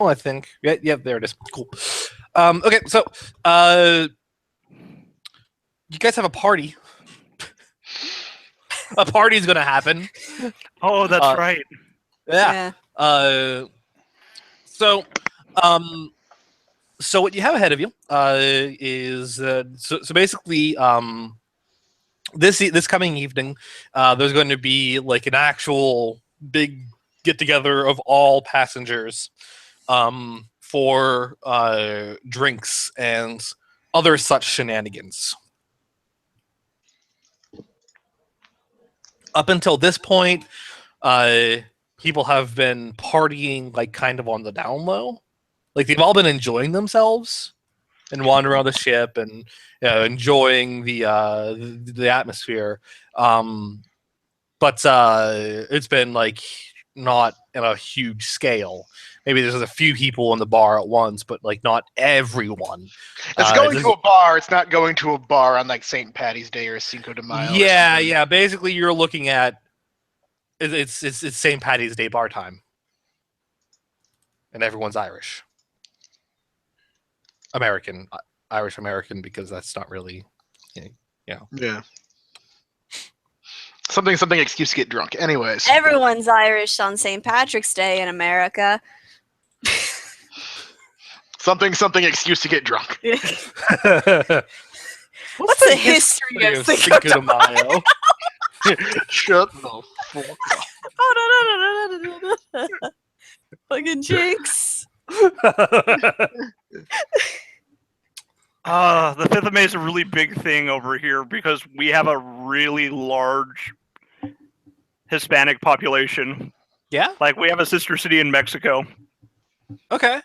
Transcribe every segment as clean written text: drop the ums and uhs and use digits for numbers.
I think. Yeah, there it is. Cool. Okay, so you guys have a party. A party's gonna happen. Oh, that's Uh, right. Yeah. So, um, so what you have ahead of you is so basically this coming evening, there's going to be like an actual big get together of all passengers for drinks and other such shenanigans. Up until this point, uh, people have been partying like kind of on the down low. Like they've all been enjoying themselves and wandering around the ship and enjoying the atmosphere. But it's been like not in a huge scale. Maybe there's a few people in the bar at once, but like not everyone. It's going to a bar. It's not going to a bar on like St. Patty's Day or Cinco de Mayo. Yeah. Basically, you're looking at it's St. Patty's Day bar time, and everyone's Irish. Irish American, because that's not really, Yeah. Something excuse to get drunk. Anyways. Everyone's Irish on St. Patrick's Day in America. Something excuse to get drunk. What's the history of Cinco de Mayo? Shut the fuck up. Oh, no. Fucking jinx. The 5th of May is a really big thing over here because we have a really large Hispanic population. Yeah? Like, we have a sister city in Mexico. Okay.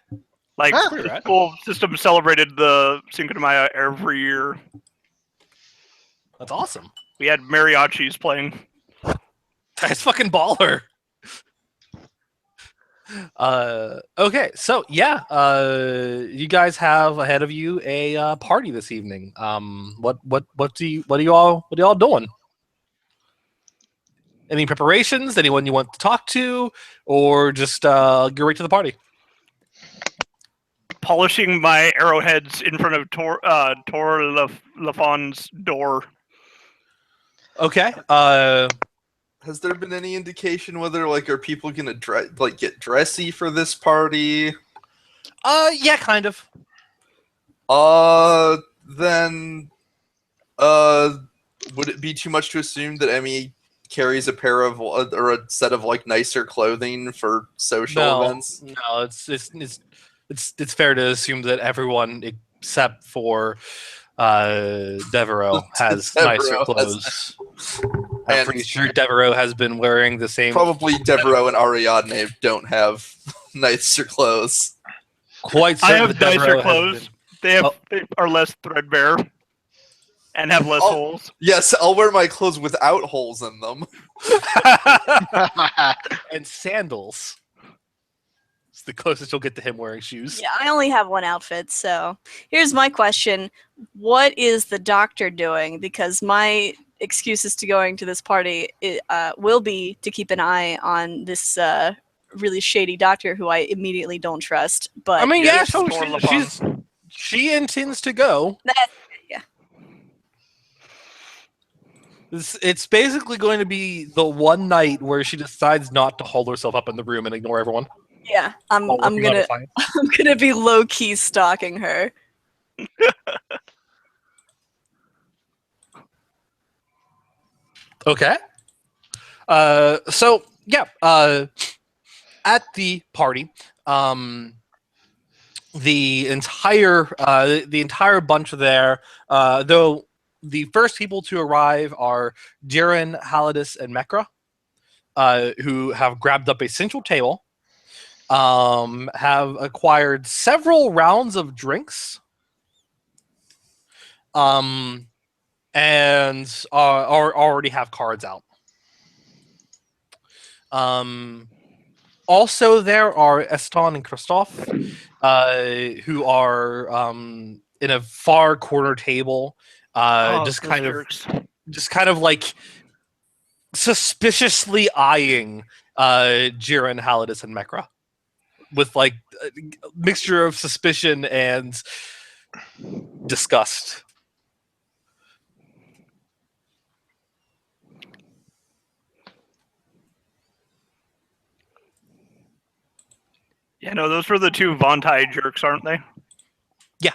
Like, the school system celebrated the Cinco de Mayo every year. That's awesome. We had mariachis playing. That's fucking baller. Okay, so yeah, you guys have ahead of you a party this evening. What are you all doing? Any preparations? Anyone you want to talk to, or just get right to the party? Polishing my arrowheads in front of Tor Lafon's door. Okay. Has there been any indication whether are people gonna get dressy for this party? Yeah, kind of. Then would it be too much to assume that Emmy carries a pair of or a set of nicer clothing for social events? No, it's fair to assume that everyone except for Devereaux has nicer clothes. I'm pretty sure Devereaux has been wearing the same. Probably Devereaux and Ariadne don't have nicer clothes. Quite I certain have nicer clothes. They are less threadbare and have less holes. Yes, I'll wear my clothes without holes in them. And sandals. It's the closest you'll get to him wearing shoes. Yeah, I only have one outfit, so here's my question. What is the doctor doing? Because my excuses to going to this party will be to keep an eye on this really shady doctor who I immediately don't trust. But I mean, yeah, she intends to go. Yeah. It's basically going to be the one night where she decides not to hold herself up in the room and ignore everyone. Yeah, I'm gonna be low key stalking her. Okay. So yeah, at the party, the entire bunch there, though the first people to arrive are Jiren, Halidus, and Mekra, who have grabbed up a central table, have acquired several rounds of drinks, and already have cards out. Also, there are Eston and Christophe, who are in a far corner table, just kind of like suspiciously eyeing Jiren, Halidus, and Mekra. with like a mixture of suspicion and disgust. Yeah, no, those were the two Vontai jerks, aren't they? Yeah.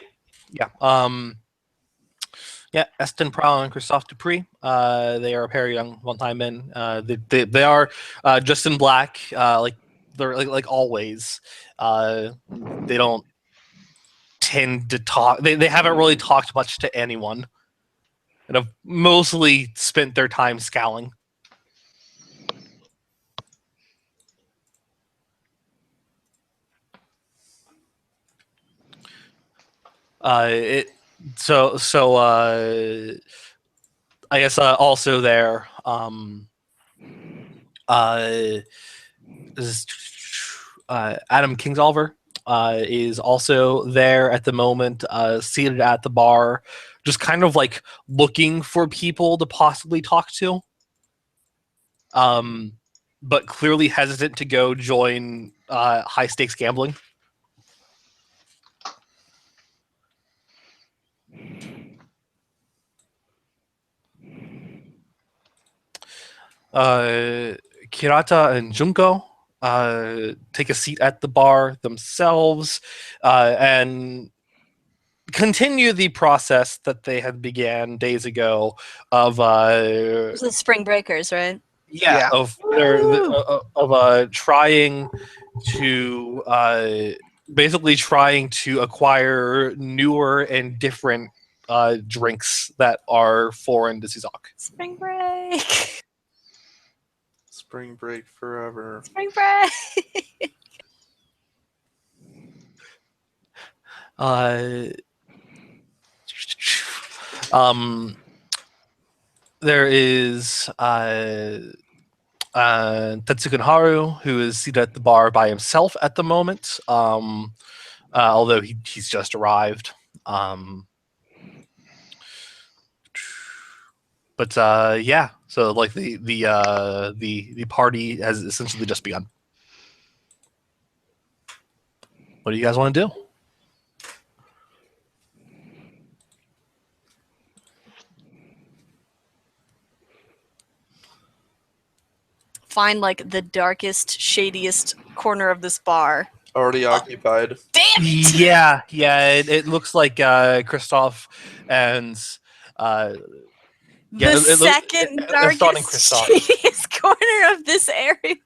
Yeah, Eston Prowl and Christophe Dupree. They are a pair of young one-time men. They are just in black, like they're like always. They don't tend to talk. They haven't really talked much to anyone, and have mostly spent their time scowling. It so I guess also there is Adam Kingsolver is also there at the moment, seated at the bar, just kind of like looking for people to possibly talk to, but clearly hesitant to go join high stakes gambling. Kirata and Junko take a seat at the bar themselves and continue the process that they had began days ago of Those are the Spring Breakers, right? Yeah. of trying to basically trying to acquire newer and different drinks that are foreign to Suzak. Spring Break. Spring break forever. Spring Break. There is Tetsuken Haru, who is seated at the bar by himself at the moment, although he's just arrived. But yeah, so like the party has essentially just begun. What do you guys want to do? Find like the darkest, shadiest corner of this bar. Already occupied. Damn it! Yeah, it looks like Christoph and The second Eston and darkest, Christoph. shadiest corner of this area.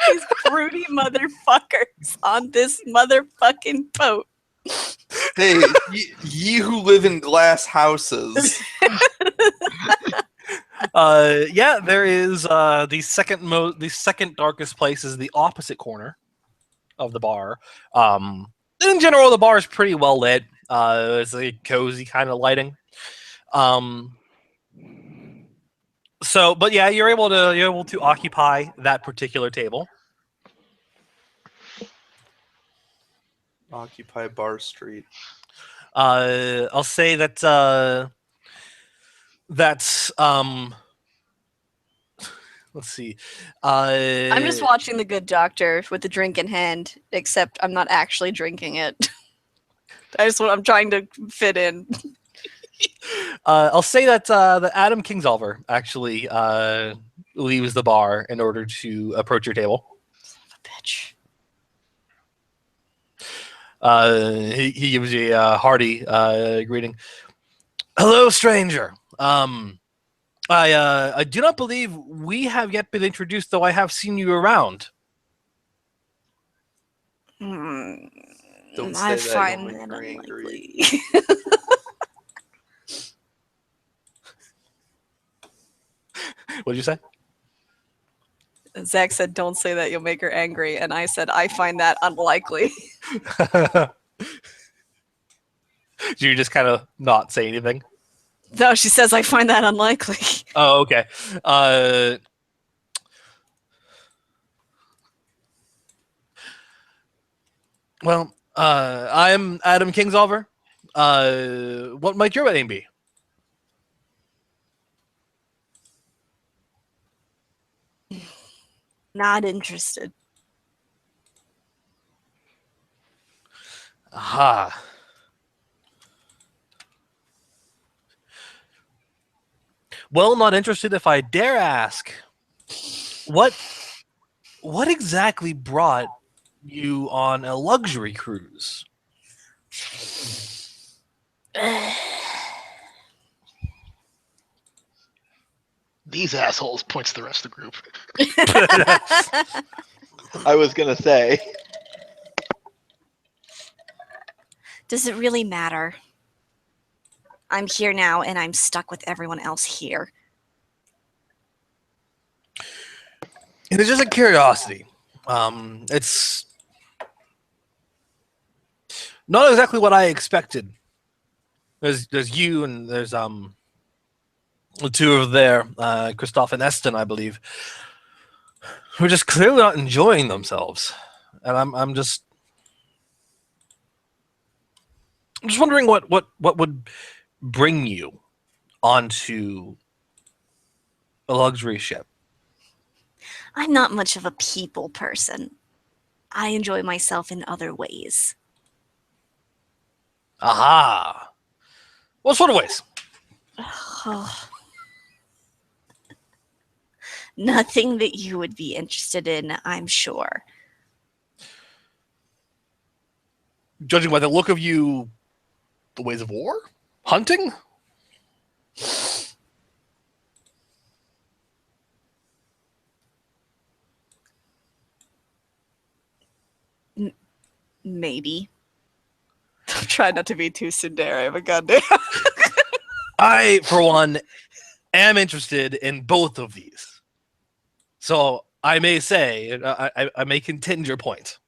These broody motherfuckers on this motherfucking boat. Hey, ye who live in glass houses. Yeah, there is the second darkest place is the opposite corner of the bar. In general, the bar is pretty well lit. It's a cozy kind of lighting. So, but yeah, you're able to occupy that particular table. Occupy Bar Street. I'll say that that's let's see. I'm just watching The Good Doctor with the drink in hand, except I'm not actually drinking it. I'm trying to fit in. I'll say that that Adam Kingsolver actually leaves the bar in order to approach your table. Son of a bitch. He gives you a hearty greeting. Hello, stranger. I do not believe we have yet been introduced, though I have seen you around. Don't I say that, find you'll make that her angry. unlikely. What did you say? Zach said, "Don't say that; you'll make her angry," and I said, "I find that unlikely." Do you just kind of not say anything? No, she says, "I find that unlikely." Oh, okay. Well, I'm Adam Kingsolver. What might your name be? Not interested. Aha. Well, not interested if I dare ask. What exactly brought you on a luxury cruise? These assholes points to the rest of the group. I was gonna say. Does it really matter? I'm here now, and I'm stuck with everyone else here. It is just a curiosity. It's not exactly what I expected. There's you and there's the two over there, Christoph and Eston, I believe, who are just clearly not enjoying themselves, and I'm just wondering what would bring you onto a luxury ship. I'm not much of a people person. I enjoy myself in other ways. Aha! What sort of ways? Nothing that you would be interested in, I'm sure. Judging by the look of you, the ways of war? Hunting? Maybe. Try not to be too tsundere, but goddamn. I, for one, am interested in both of these. So I may say, I may contend your point.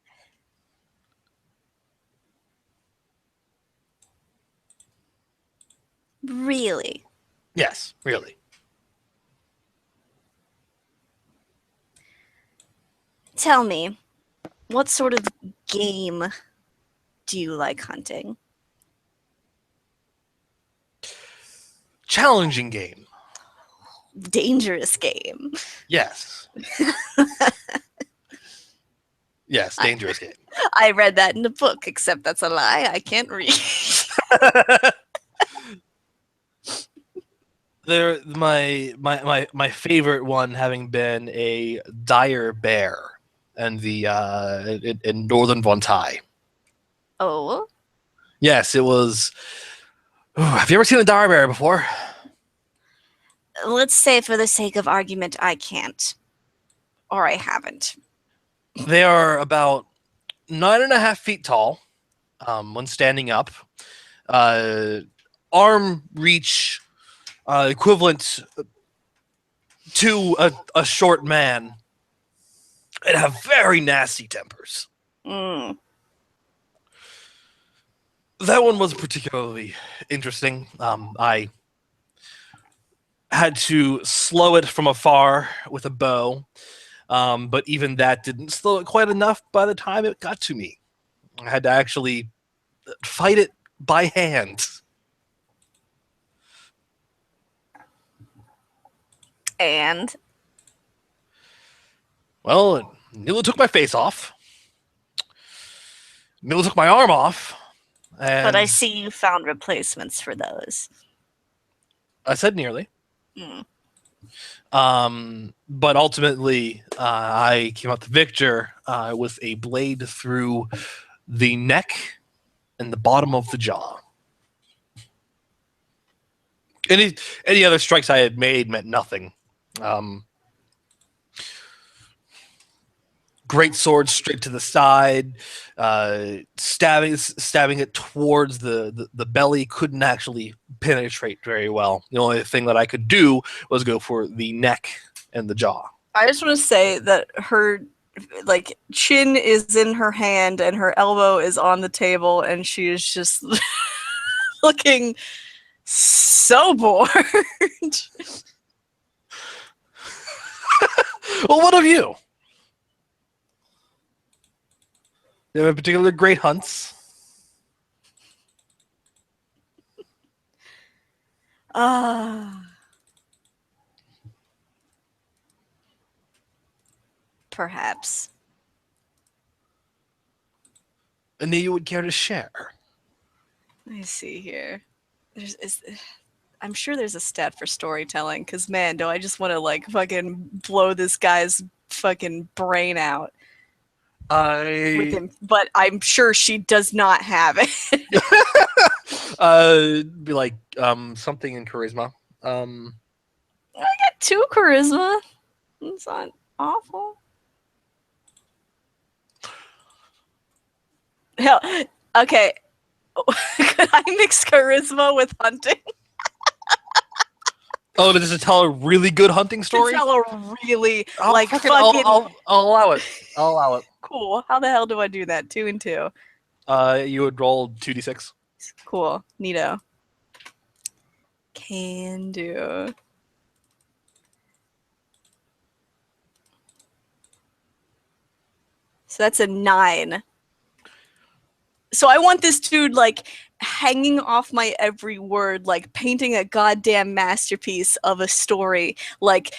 Really? Yes, really. Tell me, what sort of game do you like hunting? Challenging game. Dangerous game. Yes. Yes, dangerous game. I read that in the book, except that's a lie. I can't read. My favorite one having been a dire bear and the in northern Vontai. Oh? Yes, it was. Ooh, have you ever seen a dire bear before? Let's say for the sake of argument, I can't. Or I haven't. They are about 9.5 feet tall when standing up. Arm reach equivalent to a short man and have very nasty tempers. Mm. That one was particularly interesting. I had to slow it from afar with a bow, but even that didn't slow it quite enough by the time it got to me. I had to actually fight it by hand. And? Well, it nearly took my face off. Nearly took my arm off. And But I see you found replacements for those. I said nearly. Mm. But ultimately, I came out the victor with a blade through the neck and the bottom of the jaw. Any other strikes I had made meant nothing. Great sword straight to the side, stabbing it towards the belly couldn't actually penetrate very well. The only thing that I could do was go for the neck and the jaw. I just want to say that her chin is in her hand and her elbow is on the table and she is just looking so bored. Well, what of you? Do you have particular great hunts? Perhaps. And you would care to share? Let me see here. I'm sure there's a stat for storytelling, because man, do I just want to like fucking blow this guy's fucking brain out with him. But I'm sure she does not have it. Be like something in charisma. I got 2 charisma. It's not awful. Hell, okay. Could I mix charisma with hunting? Oh, does it tell a really good hunting story? To tell a really like fucking, fucking I'll allow it. I'll allow it. cool. How the hell do I do that? 2 and 2. You would roll 2d6. Cool. Neato. Can do. So that's a 9. So I want this dude like hanging off my every word, like painting a goddamn masterpiece of a story, like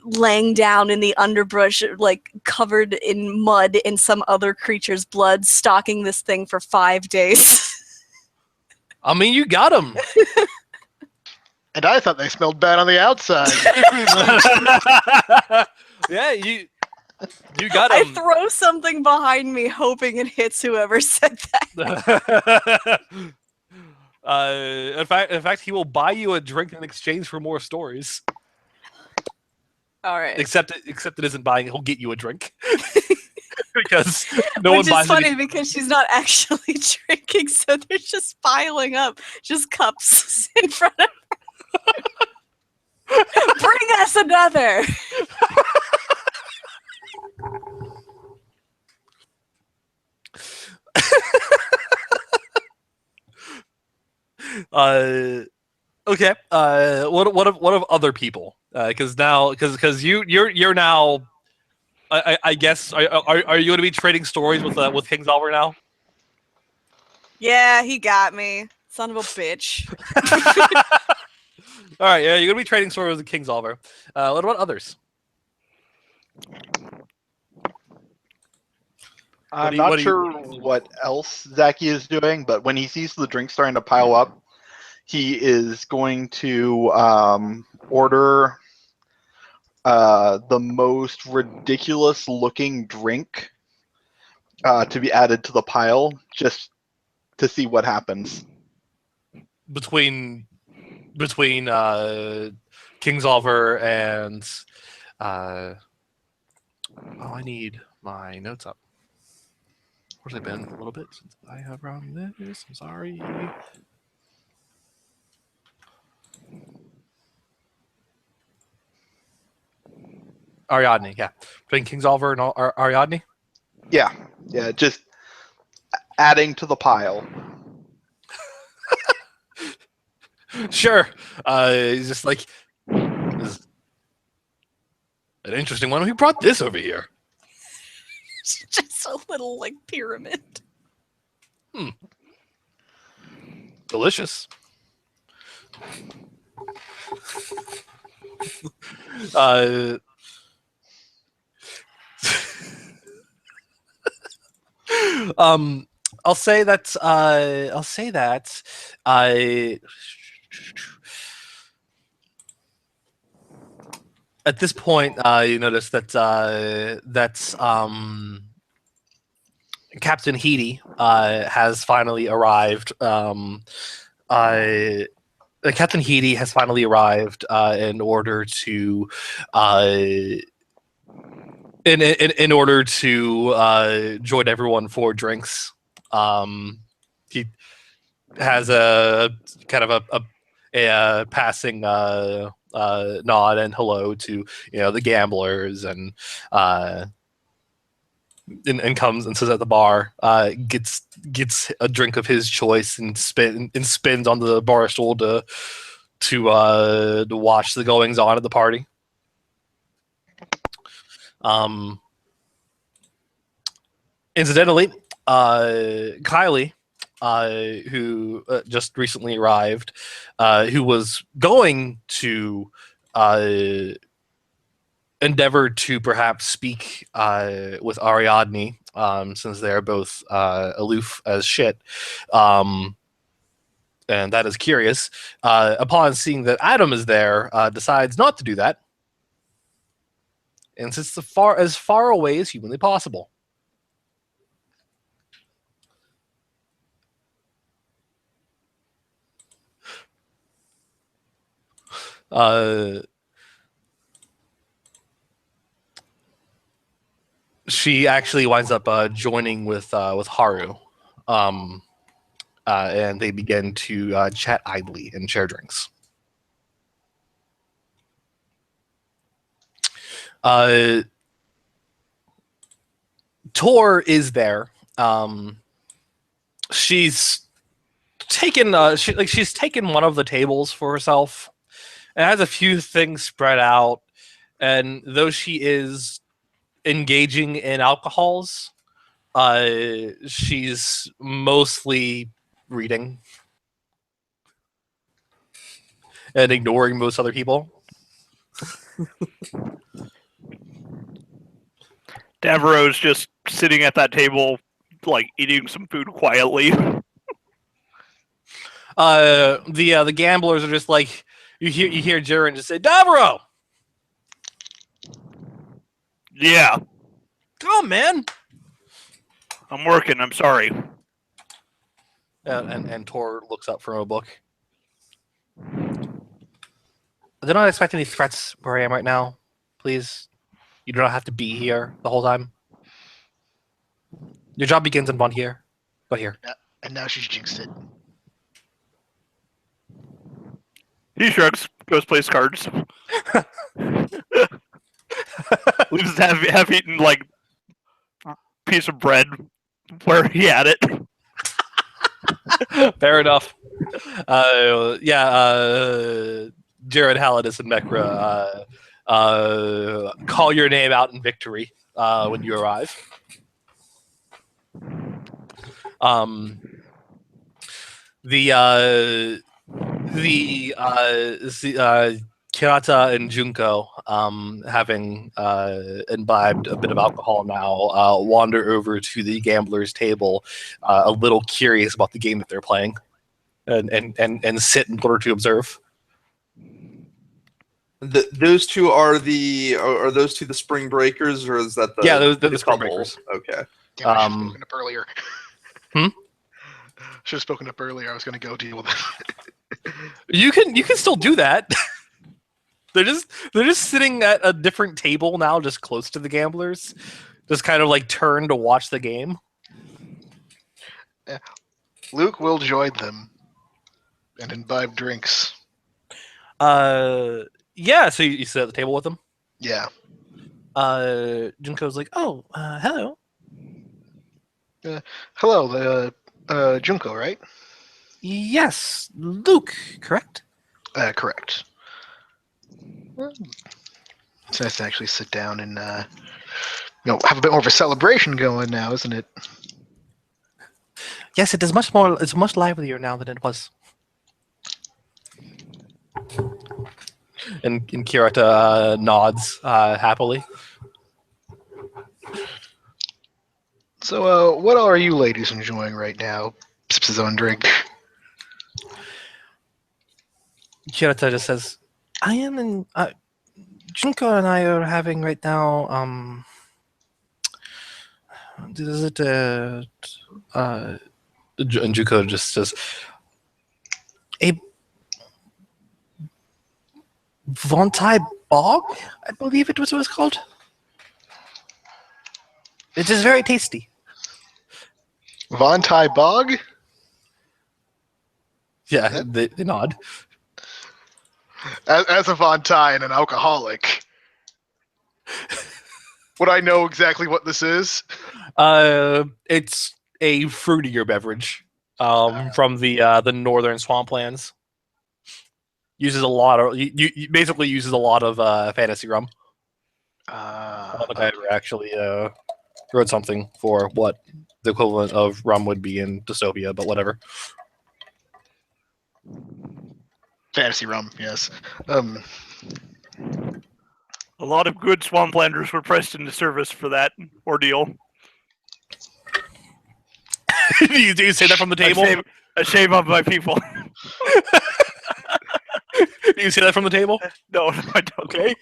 laying down in the underbrush, like covered in mud in some other creature's blood, stalking this thing for 5 days. I mean, you got him. And I thought they smelled bad on the outside. Yeah, you got I him. throw something behind me, hoping it hits whoever said that. In fact, he will buy you a drink in exchange for more stories. All right. Except it isn't buying it. He'll get you a drink because no Which one buys is funny any- because she's not actually drinking, so they're just piling up, just cups in front of her. Bring us another. Okay. What of other people? Because you're now. I guess are you going to be trading stories with Kingsolver now? Yeah, he got me. Son of a bitch. All right. Yeah, you're going to be trading stories with Kingsolver. What about others? I'm do not you- sure what else Zaki is doing, but when he sees the drink starting to pile up, he is going to order the most ridiculous looking drink to be added to the pile, just to see what happens. Between Kingsolver and I need my notes up. Where's it been a little bit since I have run this? I'm sorry. Ariadne, yeah. Between Kingsolver and Ariadne? Yeah, just adding to the pile. Sure. He's just like, this is an interesting one. Who brought this over here? It's just a little like pyramid. Delicious. I'll say that. At this point, you notice that Captain Heedy has finally arrived. Captain Heedy has finally arrived in order to in order to join everyone for drinks. He has a kind of a passing nod and hello to the gamblers and comes and sits at the bar, gets a drink of his choice and spins on the bar stool to watch the goings on at the party. Incidentally, Kylie, who just recently arrived, who was going to endeavor to perhaps speak with Ariadne, since they're both aloof as shit. And that is curious. Upon seeing that Adam is there, decides not to do that, and sits as far away as humanly possible. She actually winds up joining with Haru, and they begin to chat idly and share drinks. Tor is there. She's taken she's taken one of the tables for herself and has a few things spread out. And though she is engaging in alcohols, she's mostly reading and ignoring most other people. Devereaux's just sitting at that table, like eating some food quietly. The gamblers are just like, you hear Jiren just say, "Devereaux, Yeah, come on, man." I'm working. I'm sorry. And Tor looks up from a book. I do not expect any threats where I am right now. Please, you do not have to be here the whole time. Your job begins in one here. Go here. And now she's jinxed it. He shrugs, goes plays cards. Leaves half-eaten like piece of bread where he had it. Fair enough. Jared, Halidus, and Mekra call your name out in victory when you arrive. Kirata and Junko, having imbibed a bit of alcohol now, wander over to the gambler's table, a little curious about the game that they're playing, and sit in order to observe. Those two are those two the Spring Breakers, or is that the they're the Spring couple? Breakers. Okay. Damn, I should have spoken up earlier. Hmm? Should have spoken up earlier. I was going to go deal with it. You can still do that. They're just sitting at a different table now, just close to the gamblers, just kind of like turn to watch the game. Luke will join them and imbibe drinks. Yeah. So you sit at the table with them. Yeah. Junko's like, "Oh, hello." Hello, Junko, right? Yes, Luke, correct? Correct. It's nice to actually sit down and have a bit more of a celebration going now, isn't it? Yes, it is much more. It's much livelier now than it was. And Kirata nods happily. So, what are you ladies enjoying right now? Sips his own drink. Kirata just says, "I am in. Junko and I are having right now. Is it? And Junko just says, a Vontai Bog, I believe it was called. It is very tasty." Vontai Bog? Yeah, they nod. As a Vontai and an alcoholic, would I know exactly what this is? It's a fruitier beverage from the northern swamplands. Uses a lot of basically uses a lot of fantasy rum. I don't think I ever actually wrote something for what the equivalent of rum would be in dystopia, but whatever. Fantasy rum, yes. A lot of good swamplanders were pressed into service for that ordeal. do you say that from the table? A shame of my people. Do you say that from the table? No, I don't. Okay.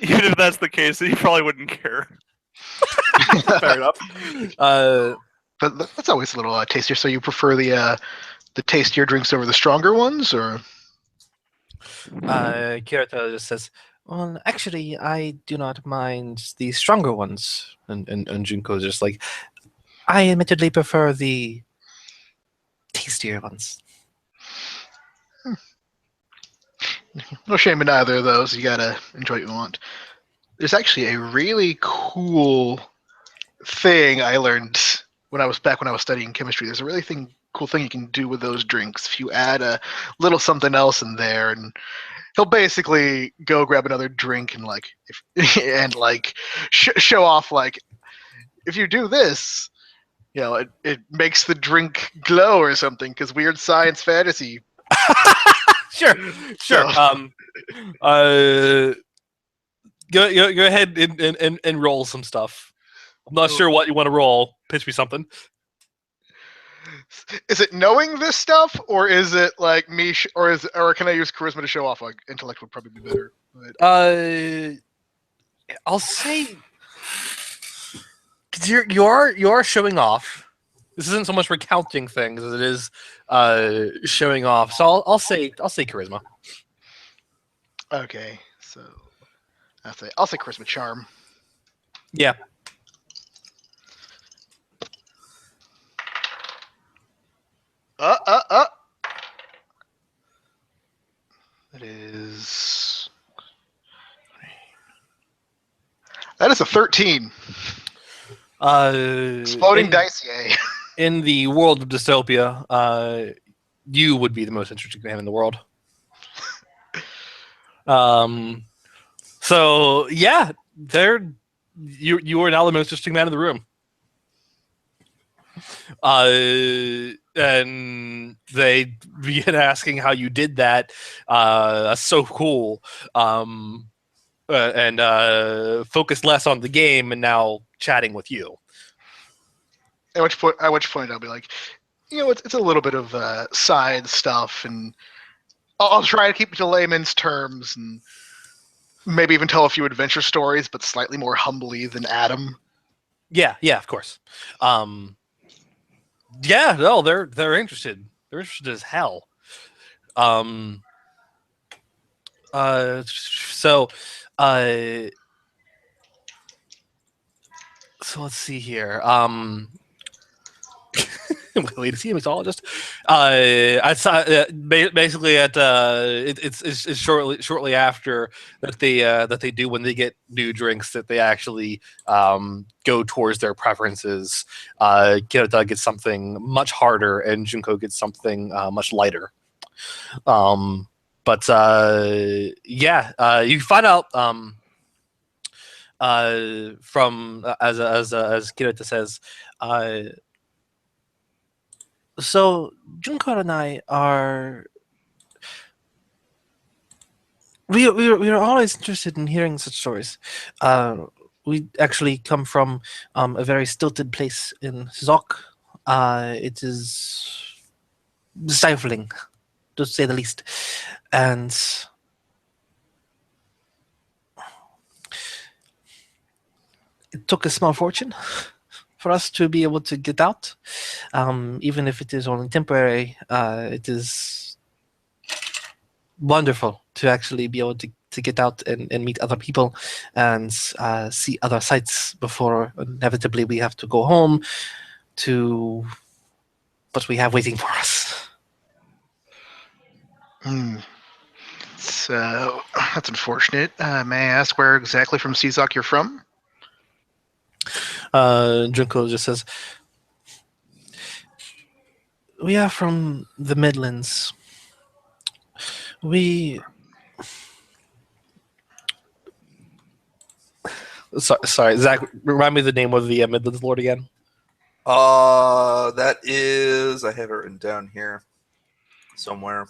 Even if that's the case, he probably wouldn't care. Fair enough. But that's always a little tastier. So you prefer the tastier drinks over the stronger ones, or? Kirito just says, "Well, actually, I do not mind the stronger ones." And Junko's just like, "I admittedly prefer the tastier ones." No shame in either of those. You gotta enjoy what you want. There's actually a really cool thing I learned when I was studying chemistry. There's a really cool thing you can do with those drinks. If you add a little something else in there, and he'll basically go grab another drink and show off like, if you do this, it makes the drink glow or something. Because weird science fantasy. Sure. So- Go ahead and roll some stuff. I'm not sure what you want to roll. Pitch me something. Is it knowing this stuff, or is it like me, or can I use charisma to show off? Like intellect would probably be better. But... I'll say 'cause you are showing off. This isn't so much recounting things as it is showing off. So I'll say charisma. Okay, so I'll say charisma charm. Yeah. That is a 13. Exploding dice, yay. In the world of dystopia, you would be the most interesting man in the world. So yeah, you are now the most interesting man in the room. And they begin asking how you did that. That's so cool. And focus less on the game and now chatting with you. At which point I'll be like, it's a little bit of side stuff, and I'll try to keep it to layman's terms, and maybe even tell a few adventure stories, but slightly more humbly than Adam. Yeah, of course. Yeah, no, they're interested. They're interested as hell. So let's see here. Wait to see a mixologist. I saw basically at it's shortly after that they do when they get new drinks that they actually go towards their preferences. Kirito gets something much harder and Junko gets something much lighter. But you find out from as Kirito says. So Junko and I are we are always interested in hearing such stories. We actually come from a very stilted place in Sizok. It is stifling, to say the least, and it took a small fortune for us to be able to get out, even if it is only temporary. It is wonderful to actually be able to get out and meet other people and see other sights before inevitably we have to go home to what we have waiting for us. So that's unfortunate. May I ask where exactly from Sizok you're from? Junko just says, we are from the Midlands. Sorry, Zach, remind me the name of the Midlands Lord again. That is, I have it written down here somewhere.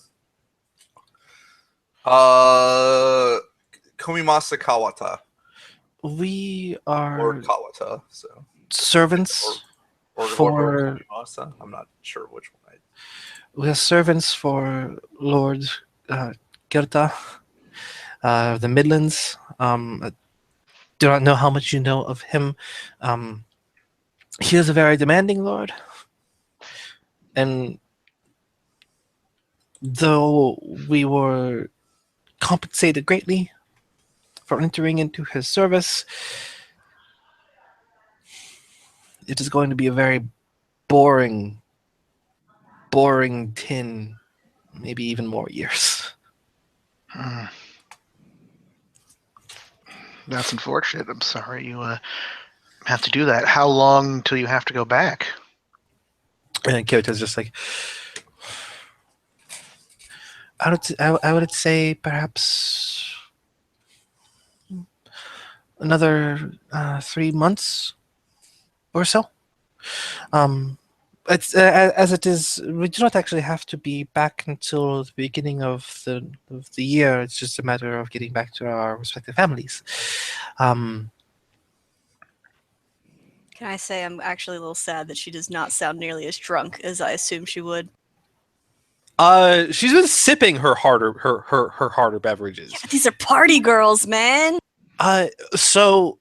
Komimasa Kawata We or are Kawata. So servants or for Komimasa. I'm not sure which one. we are servants for Lord Gerta of the Midlands. I do not know how much you know of him. He is a very demanding lord, and though we were compensated greatly for entering into his service, it is going to be a very boring 10, maybe even more years. Hmm. That's unfortunate. I'm sorry you have to do that. How long till you have to go back? And Kirita's just like, I would say perhaps another 3 months or so. It's as it is. We do not actually have to be back until the beginning of the year. It's just a matter of getting back to our respective families. Can I say I'm actually a little sad that she does not sound nearly as drunk as I assumed she would? She's been sipping her harder beverages. Yeah, but these are party girls, man. So,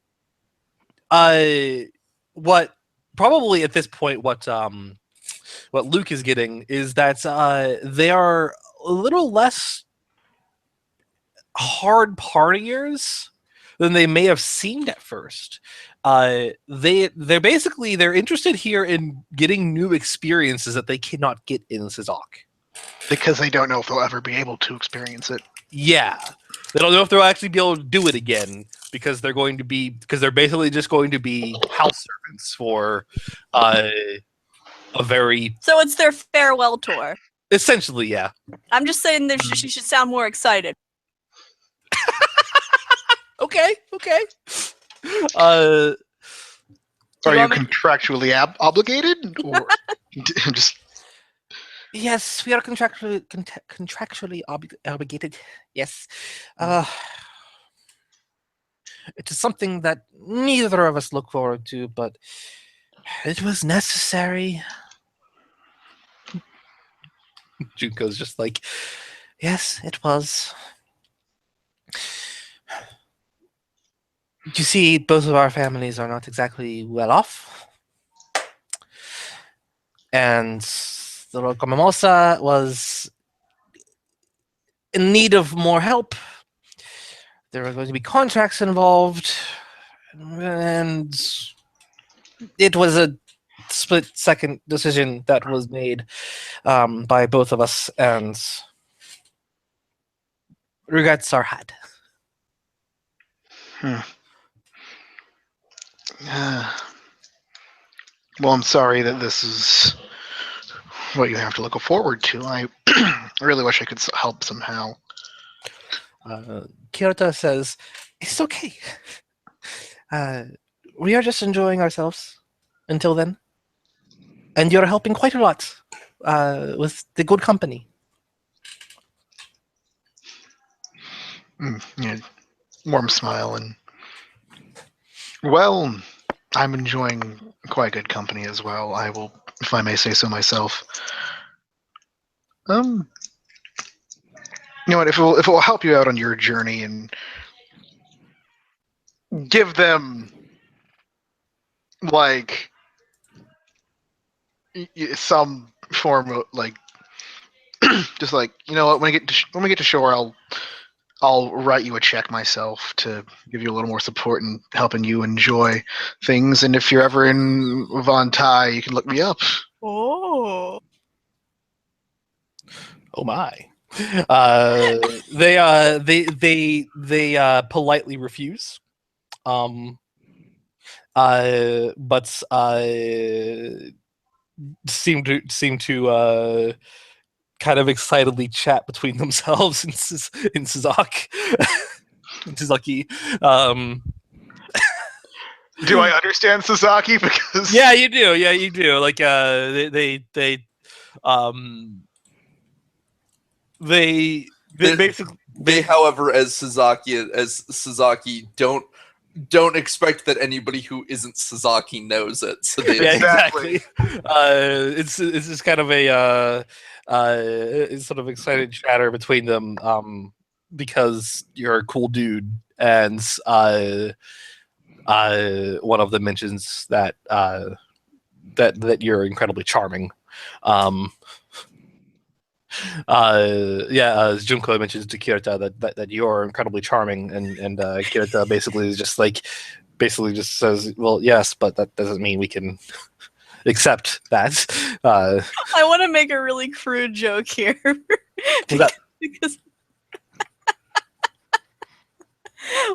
what probably at this point what Luke is getting is that they are a little less hard partiers than they may have seemed at first. They're basically they're interested here in getting new experiences that they cannot get in Sazak. Because they don't know if they'll ever be able to experience it. Yeah. They don't know if they'll actually be able to do it again because they're basically just going to be house servants for a very So it's their farewell tour. essentially, yeah. I'm just saying that she should sound more excited. Okay. Are you want me- contractually obligated, or just? Yes, we are contractually obligated. Yes. It is something that neither of us look forward to, but it was necessary. Junko's just like, yes, it was. You see, both of our families are not exactly well off. And the Lord Komamosa was in need of more help. There were going to be contracts involved, and it was a split-second decision that was made by both of us, and regrets are had. Well, I'm sorry that this is what you have to look forward to. I really wish I could help somehow. Kirita says, "It's okay. We are just enjoying ourselves until then. And you're helping quite a lot with the good company." Yeah, warm smile and well, I'm enjoying quite good company as well. I will, if I may say so myself. You know what? If it will help you out on your journey and give them like some form of like, just like, you know what? When we get to shore, I'll write you a check myself to give you a little more support and helping you enjoy things. And if you're ever in Von Tai, you can look me up. Oh. Oh my! They politely refuse, but seem to kind of excitedly chat between themselves in Sazak. Sazaki. Do I understand Sasaki? Because Yeah, you do. Yeah, you do. Like they basically They, however, as Sasaki, don't expect that anybody who isn't Sasaki knows it. So they Yeah, Exactly. exactly. It's just kind of a sort of excited chatter between them, because you're a cool dude, and one of them mentions that that you're incredibly charming. Junko mentions to Kirita that you're incredibly charming, and Kirita basically is just says, well, yes, but that doesn't mean we can accept that. I want to make a really crude joke here. that- because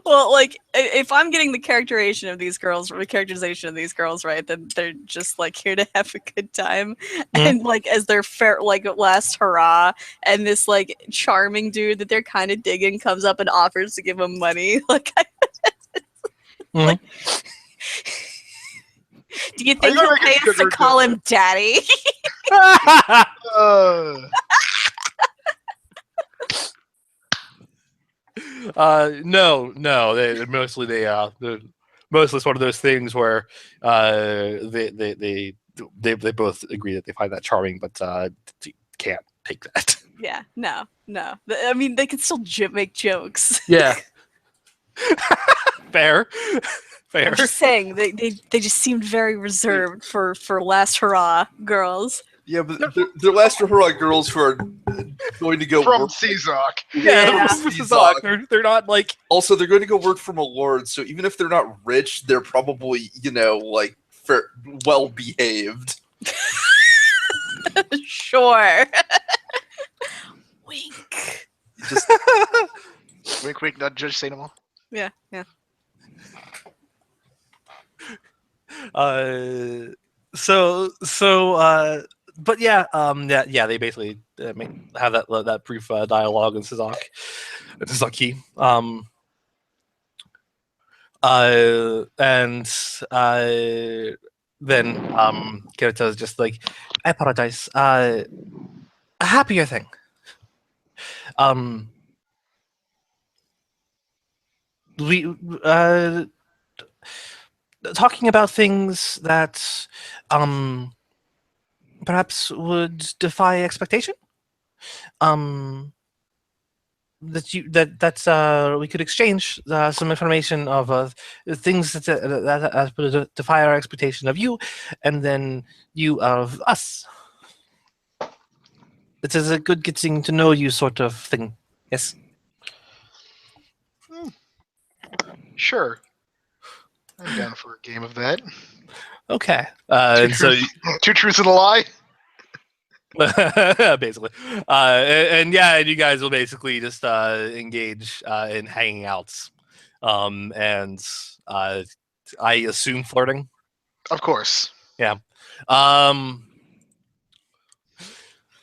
well, like if I'm getting the characterization of these girls right, then they're just like here to have a good time, and like as their fair like last hurrah, and this like charming dude that they're kind of digging comes up and offers to give them money. Like, like do you think you gonna he'll make a pay us to sugar call joke? him daddy? Uh, No. They're mostly sort of those things where they both agree that they find that charming, but can't take that. Yeah, no. I mean, they can still make jokes. Yeah. Fair. I'm just saying, they just seemed very reserved for last hurrah girls. Yeah, but they're last hurrah girls who are going to go from work. Cizok. Yeah. They're not like Also, they're going to go work from a lord, so even if they're not rich, they're probably, like, well behaved. Sure. Wink. Just Wink, wink, not Judge Saint Amal. Yeah. But yeah, they basically have that brief dialogue in Sasaki. Then Kirita is just like, I apologize. A happier thing. We talking about things that perhaps would defy expectation. That we could exchange some information of things that would defy our expectation of you, and then you of us. It is a good getting to know you sort of thing. Yes. Sure. I'm down for a game of that. Okay. And so Two truths and a lie? basically, and you guys will basically just engage in hanging out, and I assume flirting. Of course.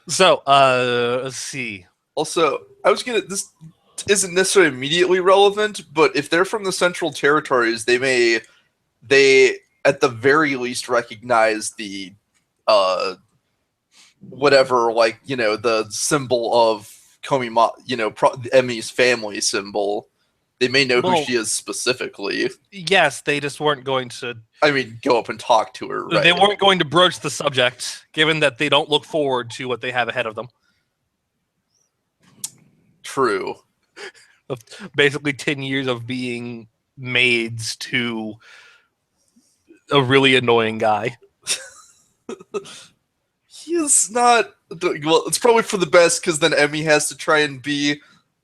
So let's see. Also, this isn't necessarily immediately relevant, but if they're from the Central Territories, they at the very least recognize the whatever, like, the symbol of Komima, Emi's family symbol. They may know who she is specifically. Yes, they just weren't going to. I mean, go up and talk to her. Right? They weren't going to broach the subject, given that they don't look forward to what they have ahead of them. True. Basically 10 years of being maids to a really annoying guy. He is not. Well, it's probably for the best, because then Emi has to try and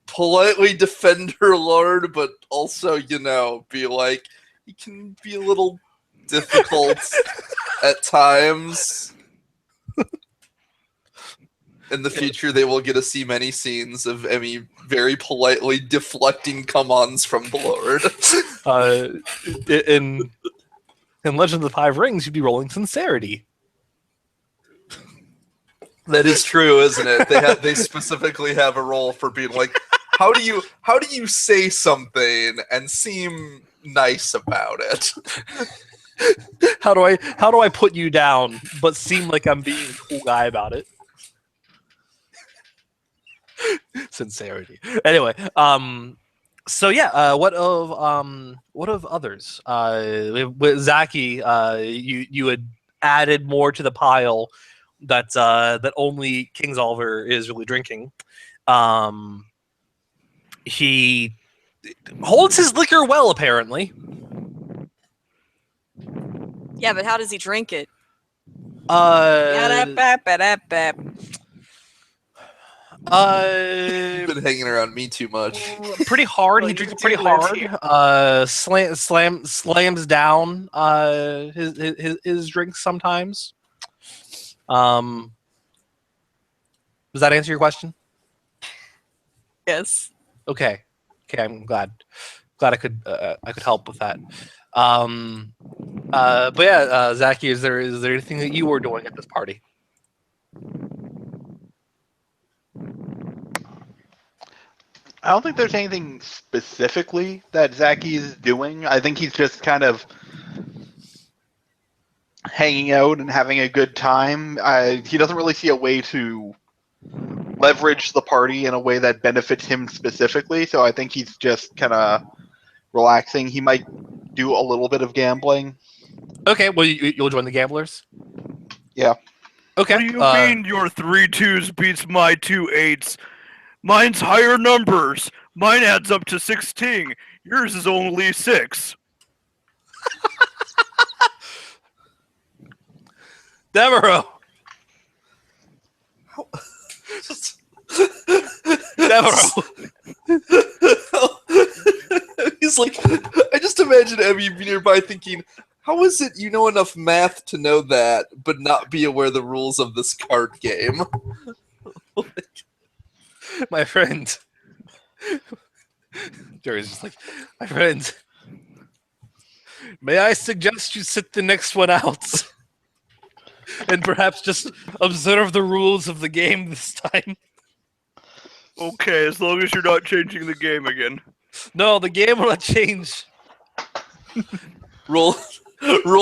politely defend her lord, but also, be like, he can be a little difficult at times. In the future, they will get to see many scenes of Emi very politely deflecting come-ons from the lord. In Legend of the Five Rings, you'd be rolling sincerity. That is true, isn't it? They specifically have a role for being like, how do you say something and seem nice about it? How do I put you down but seem like I'm being a cool guy about it? Sincerity. Anyway, so yeah, what of others? With Zaki, you had added more to the pile that only Kingsolver is really drinking. He holds his liquor well, apparently. Yeah, but how does he drink it? Uh, You've been hanging around me too much. pretty hard. Well, He you drinks it do pretty live hard. here. Slams down his drinks sometimes. Does that answer your question? Yes. Okay. I'm glad I could help with that. But yeah, Zaki, is there anything that you were doing at this party? I don't think there's anything specifically that Zaki is doing. I think he's just kind of hanging out and having a good time. He doesn't really see a way to leverage the party in a way that benefits him specifically, so I think he's just kind of relaxing. He might do a little bit of gambling. Okay, well you'll join the gamblers. Yeah. Okay. What do you mean your 3 2s beats my 2 8s? Mine's higher numbers. Mine adds up to 16. Yours is only 6. Devereaux. Devereaux. He's like, I just imagine Emmy nearby thinking, how is it you know enough math to know that, but not be aware of the rules of this card game? My friend. Jerry's just like, my friend. May I suggest you sit the next one out? And perhaps just observe the rules of the game this time. Okay, as long as you're not changing the game again. No, the game will not change. Roll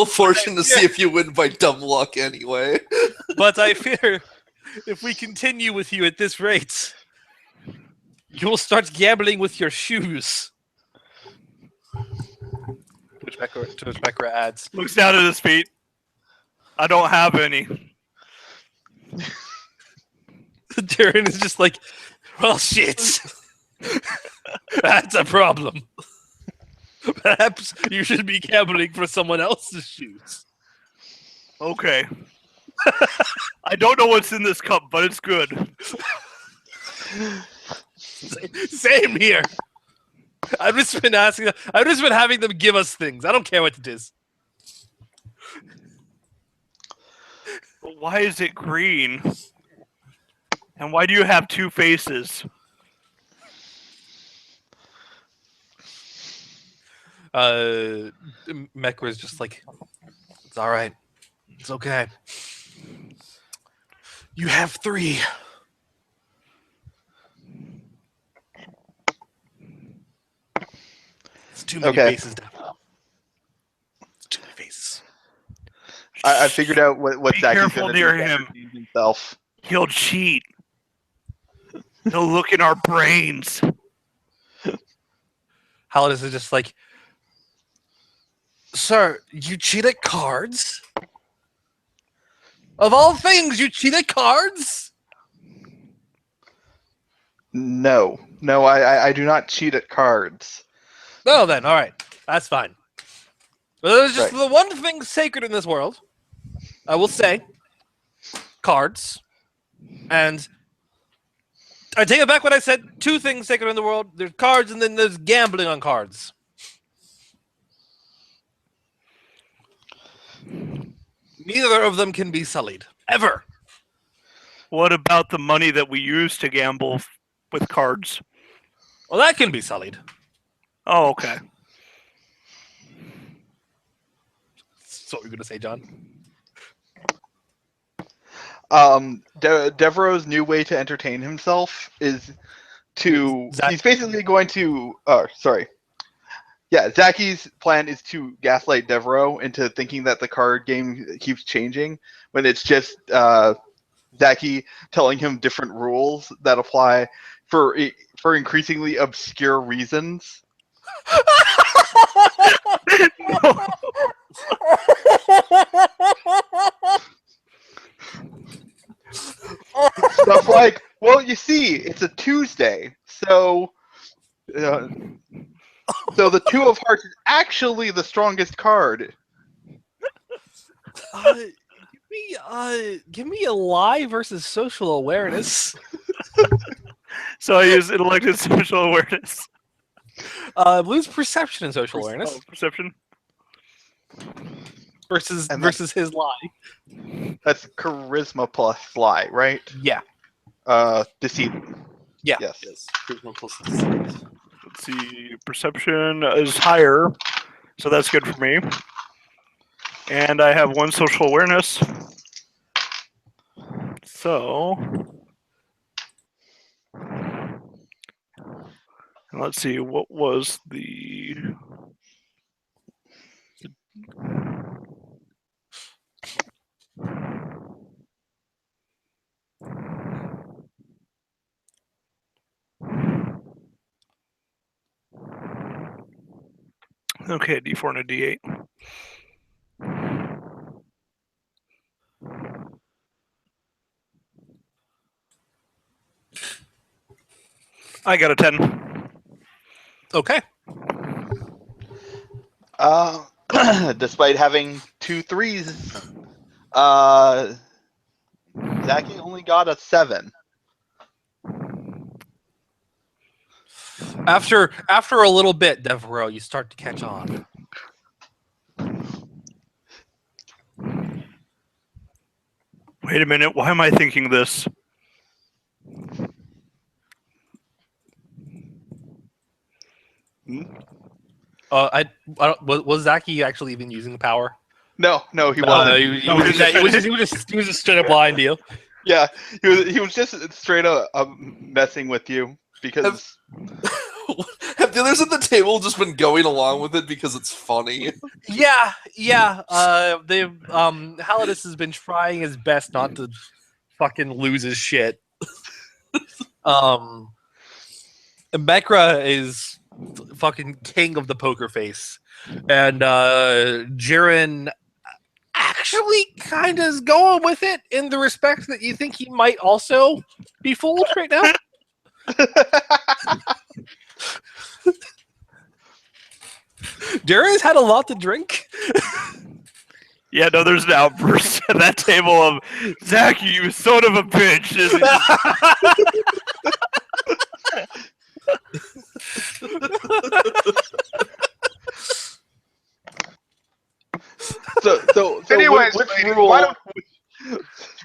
fortune to see if you win by dumb luck anyway. But I fear if we continue with you at this rate, you will start gambling with your shoes. To which Mekra adds, Looks down at his feet. I don't have any. Darren is just like, well, shit. That's a problem. Perhaps you should be gambling for someone else's shoes. Okay. I don't know what's in this cup, but it's good. Same here. I've just been having them give us things. I don't care what it is. But why is it green? And why do you have 2 faces? Mekra is just like, it's all right. It's okay. You have 3. It's too many Okay. faces. It's too many faces. I figured out what Be Zaki's careful going to near do to him. entertain himself. He'll cheat. He'll look in our brains. Halidus is just like, sir, you cheat at cards? Of all things, you cheat at cards? No, I do not cheat at cards. No, then, all right. That's fine. But there's just Right. the one thing sacred in this world, I will say, cards. And I take it back when I said 2 things sacred in the world. There's cards and then there's gambling on cards. Neither of them can be sullied. Ever. What about the money that we use to gamble with cards? Well, that can be sullied. Oh, okay. That's what we're going to say, John. Devereaux's new way to entertain himself is to. Zach- He's basically going to. Yeah, Zaki's plan is to gaslight Devereaux into thinking that the card game keeps changing when it's just Zaki telling him different rules that apply for increasingly obscure reasons. Stuff like, well, you see, it's a Tuesday, so the Two of Hearts is actually the strongest card. Give me a lie versus social awareness. So I use intellected social awareness. Blue's perception and social awareness Oh, perception. versus And versus his lie. That's charisma plus lie, right? Yeah. Deceit. Yeah. Yes. Yes. Charisma plus deceit. Let's see. Perception is higher, so that's good for me. And I have 1 social awareness. So let's see, what was the okay, D4 and a D8. I got a 10. Okay. Despite having 2 threes, Zaki only got a 7. After a little bit, Devereaux, you start to catch on. Wait a minute, why am I thinking this? I don't, was Zaki actually even using the power? No, he No, wasn't. he was just straight up lying to you. Yeah, he was just straight up messing with you because Have the others at the table just been going along with it because it's funny? Yeah. Halidus has been trying his best not to fucking lose his shit. Mekra is fucking king of the poker face, and Jiren actually kind of is going with it in the respect that you think he might also be fooled right now. Jiren's had a lot to drink. Yeah, no, there's an outburst at that table of Zach, you son of a bitch. so Anyways, which ladies, rule? why don't-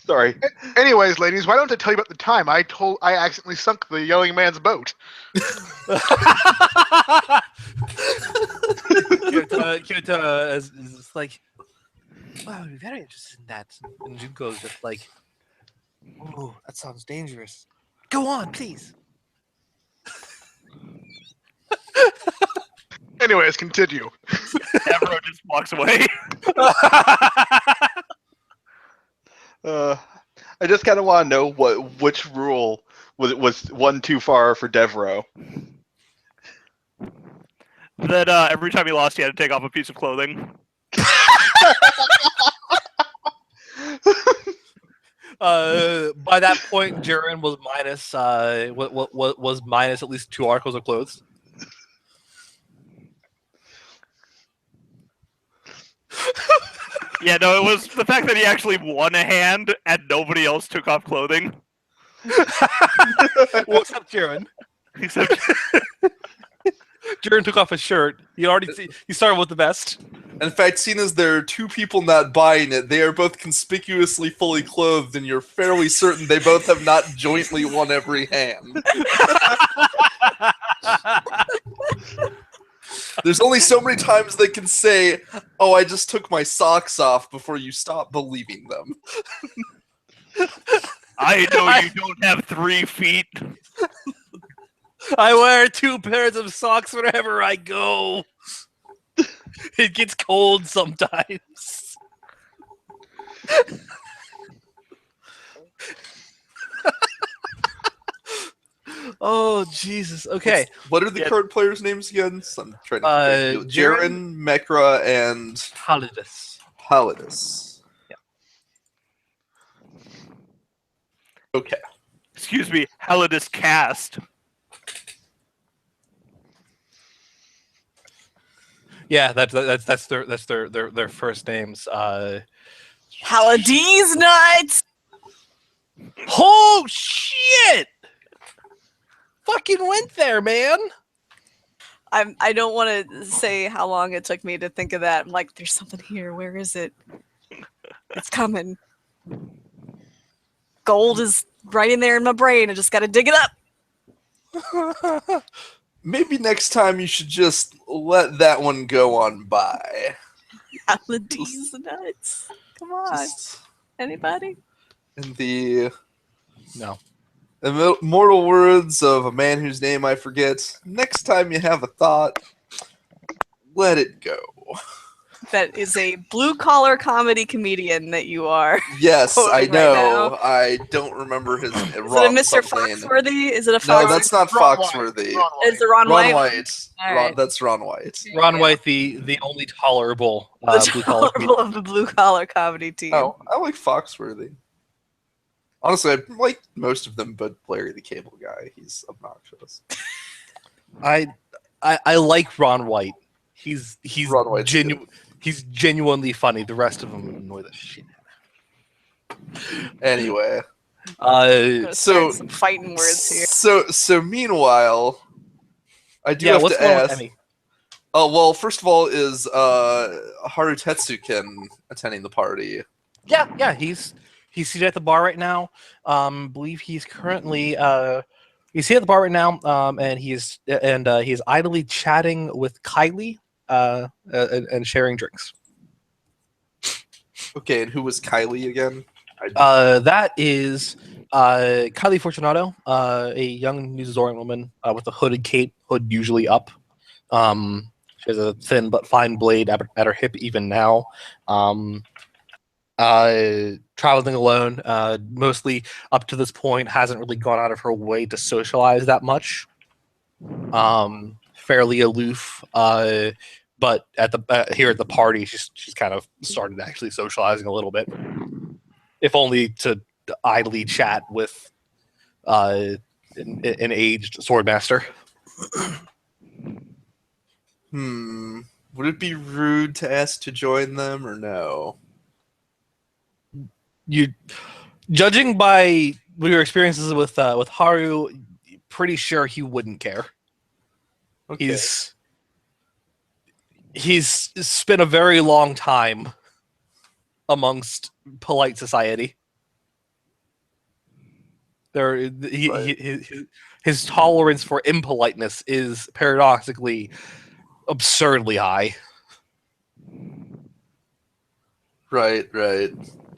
Sorry. Anyways, ladies, why don't I tell you about the time I accidentally sunk the yelling man's boat? Kyoto is like, wow, I'm very interested in that. And Junko's just like, oh, that sounds dangerous. Go on, please. Anyways, continue. Devereaux just walks away. I just kind of want to know which rule was one too far for Devereaux. That every time he lost, he had to take off a piece of clothing. By that point, Jiren was minus what was minus at least 2 articles of clothes. Yeah, no, it was the fact that he actually won a hand and nobody else took off clothing. Well, except Jiren. Except Jiren took off his shirt. He started with the vest. In fact, seeing as there are 2 people not buying it, they are both conspicuously fully clothed, and you're fairly certain they both have not jointly won every hand. There's only so many times they can say, "Oh, I just took my socks off," before you stop believing them. I know you don't have 3 feet. I wear 2 pairs of socks wherever I go. It gets cold sometimes. Oh Jesus. Okay. What are the Yeah. current players' names again? I'm trying to think. Jaren, Jaren, Mekra, and Halidus. Halidus. Yeah. Okay. Excuse me, Halidus cast. Yeah, that's their first names. Paladin's nuts. Oh shit! Fucking went there, man. I don't want to say how long it took me to think of that. I'm like, there's something here. Where is it? It's coming. Gold is right in there in my brain. I just got to dig it up. Maybe next time you should just let that one go on by. Paladin's nuts. Come on, Just anybody? in the No. immortal words of a man whose name I forget, next time you have a thought, let it go. That is a blue collar comedy comedian that you are. Yes, I Quoting right know. now. I don't remember his name. Is it a Mr. Foxworthy? Is it a No, Fox? that's not Ron Foxworthy. White. Is it Ron Ron White? White. All right. That's Ron White. Ron Yeah. White, the only tolerable The blue collar. tolerable of the blue collar comedy team. Oh, I like Foxworthy. Honestly, I like most of them, but Larry the Cable Guy, he's obnoxious. I like Ron White. He's Ron White's genuine. He's genuinely funny. The rest of them annoy the shit. Anyway, I'm gonna so start some fighting words here. so meanwhile, I do Yeah, have what's to going on with ask. Emmy? Oh well, first of all, is Haru Tetsuken attending the party? Yeah, he's seated at the bar right now. Believe he's currently he's seated at the bar right now. And he's idly chatting with Kylie and sharing drinks. Okay, and who was Kylie again? That is Kylie Fortunato, a young New Zealand woman with a hooded cape, hood usually up. She has a thin but fine blade at her hip even now. Traveling alone, mostly up to this point, hasn't really gone out of her way to socialize that much. Fairly aloof, but at the here at the party, she's kind of started actually socializing a little bit, if only to idly chat with an aged swordmaster. Would it be rude to ask to join them or no? You, judging by your experiences with Haru, pretty sure he wouldn't care. Okay. He's spent a very long time amongst polite society. His tolerance for impoliteness is paradoxically absurdly high. Right.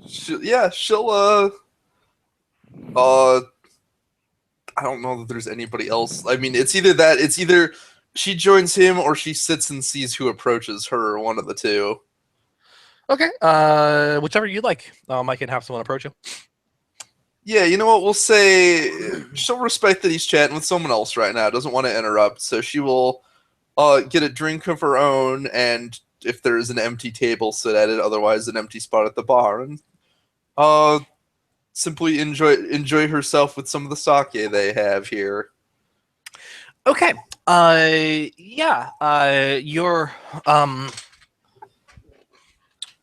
She'll I don't know that there's anybody else. I mean, it's either she joins him or she sits and sees who approaches her, one of the two. Okay, whichever you like. I can have someone approach you. Yeah, you know what? We'll say she'll respect that he's chatting with someone else right now, doesn't want to interrupt, so she will get a drink of her own, and if there's an empty table, sit at it, otherwise an empty spot at the bar, and simply enjoy herself with some of the sake they have here. Okay.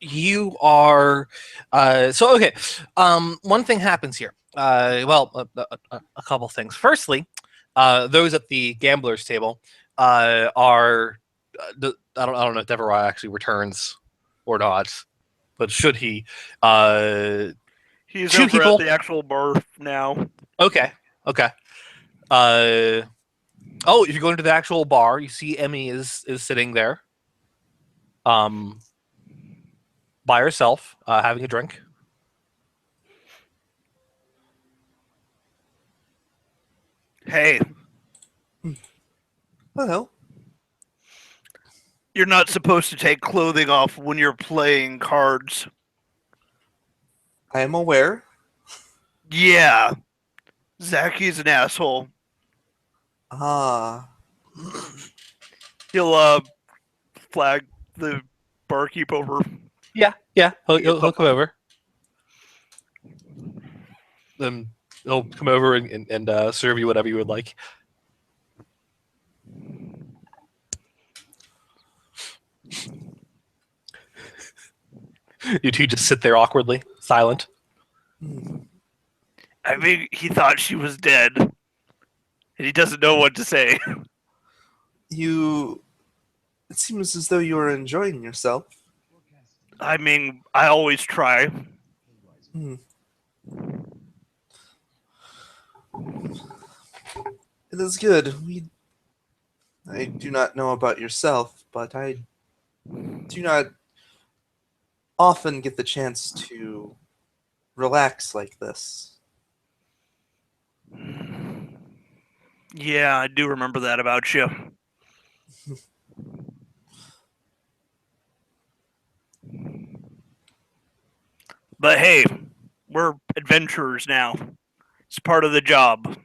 You are so okay. One thing happens here. A couple things. Firstly, those at the gamblers table are I don't know if Deverai actually returns or not, but should he? He's Two over people- at the actual bar now. Okay. Oh, if you go into the actual bar, you see Emmy is sitting there, by herself, having a drink. Hey, Well, you're not supposed to take clothing off when you're playing cards. I am aware. Yeah. Zacky's an asshole. Ah. He'll flag the barkeep over. Yeah, he'll, Get he'll come something. over. Then he'll come over and serve you whatever you would like. You two just sit there awkwardly, silent. I think he thought she was dead, and he doesn't know what to say. You. It seems as though you are enjoying yourself. I mean, I always try. Hmm. It is good. I do not know about yourself, but I do not often get the chance to relax like this. Yeah, I do remember that about you. But hey, we're adventurers now. It's part of the job.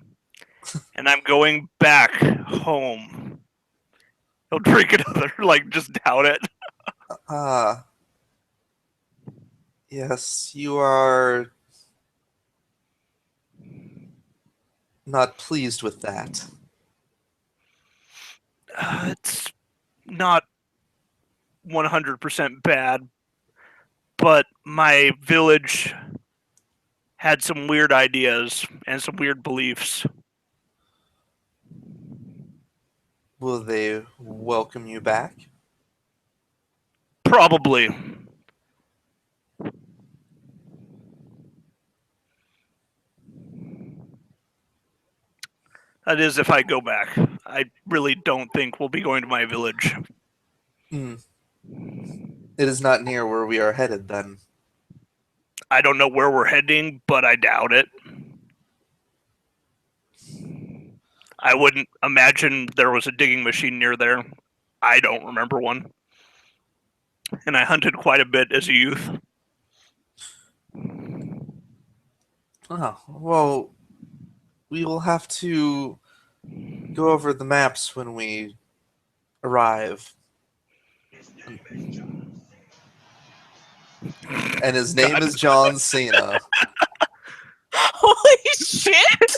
And I'm going back home. He'll drink another, like, just down it. Ah. Yes, you are not pleased with that. It's not 100% bad, but my village had some weird ideas and some weird beliefs. Will they welcome you back? Probably. That is if I go back. I really don't think we'll be going to my village. Hmm. It is not near where we are headed, then. I don't know where we're heading, but I doubt it. I wouldn't imagine there was a digging machine near there. I don't remember one. And I hunted quite a bit as a youth. Oh, well, we will have to go over the maps when we arrive. And his name is John Cena. Holy shit!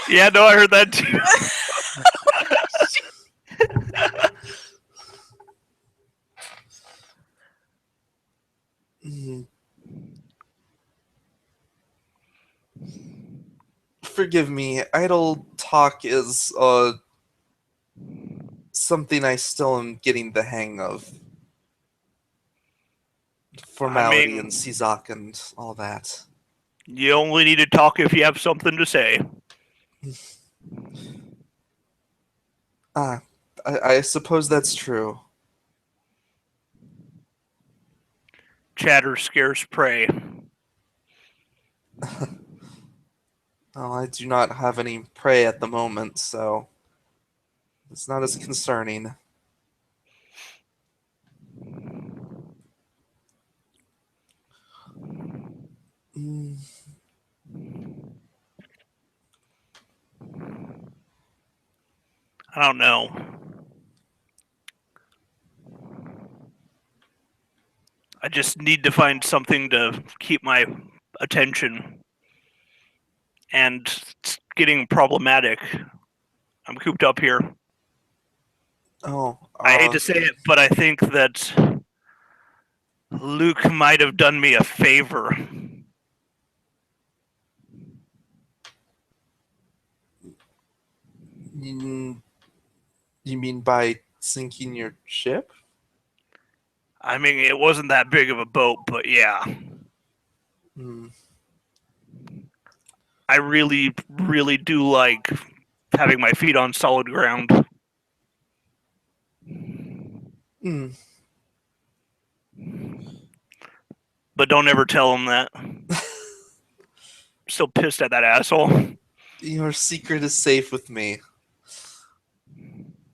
Yeah, no, I heard that too. Mm. Forgive me, idle talk is something I still am getting the hang of. Formality and Czak and all that. You only need to talk if you have something to say. Ah, I suppose that's true. Chatter scares prey. Well, I do not have any prey at the moment, so it's not as concerning. Mm, I don't know. I just need to find something to keep my attention. And it's getting problematic. I'm cooped up here. oh, I hate to say it, but I think that Luke might have done me a favor. you mean by sinking your ship? I mean, it wasn't that big of a boat, but yeah. Hmm. I really, really do like having my feet on solid ground. Hmm. But don't ever tell him that. Still pissed at that asshole. Your secret is safe with me.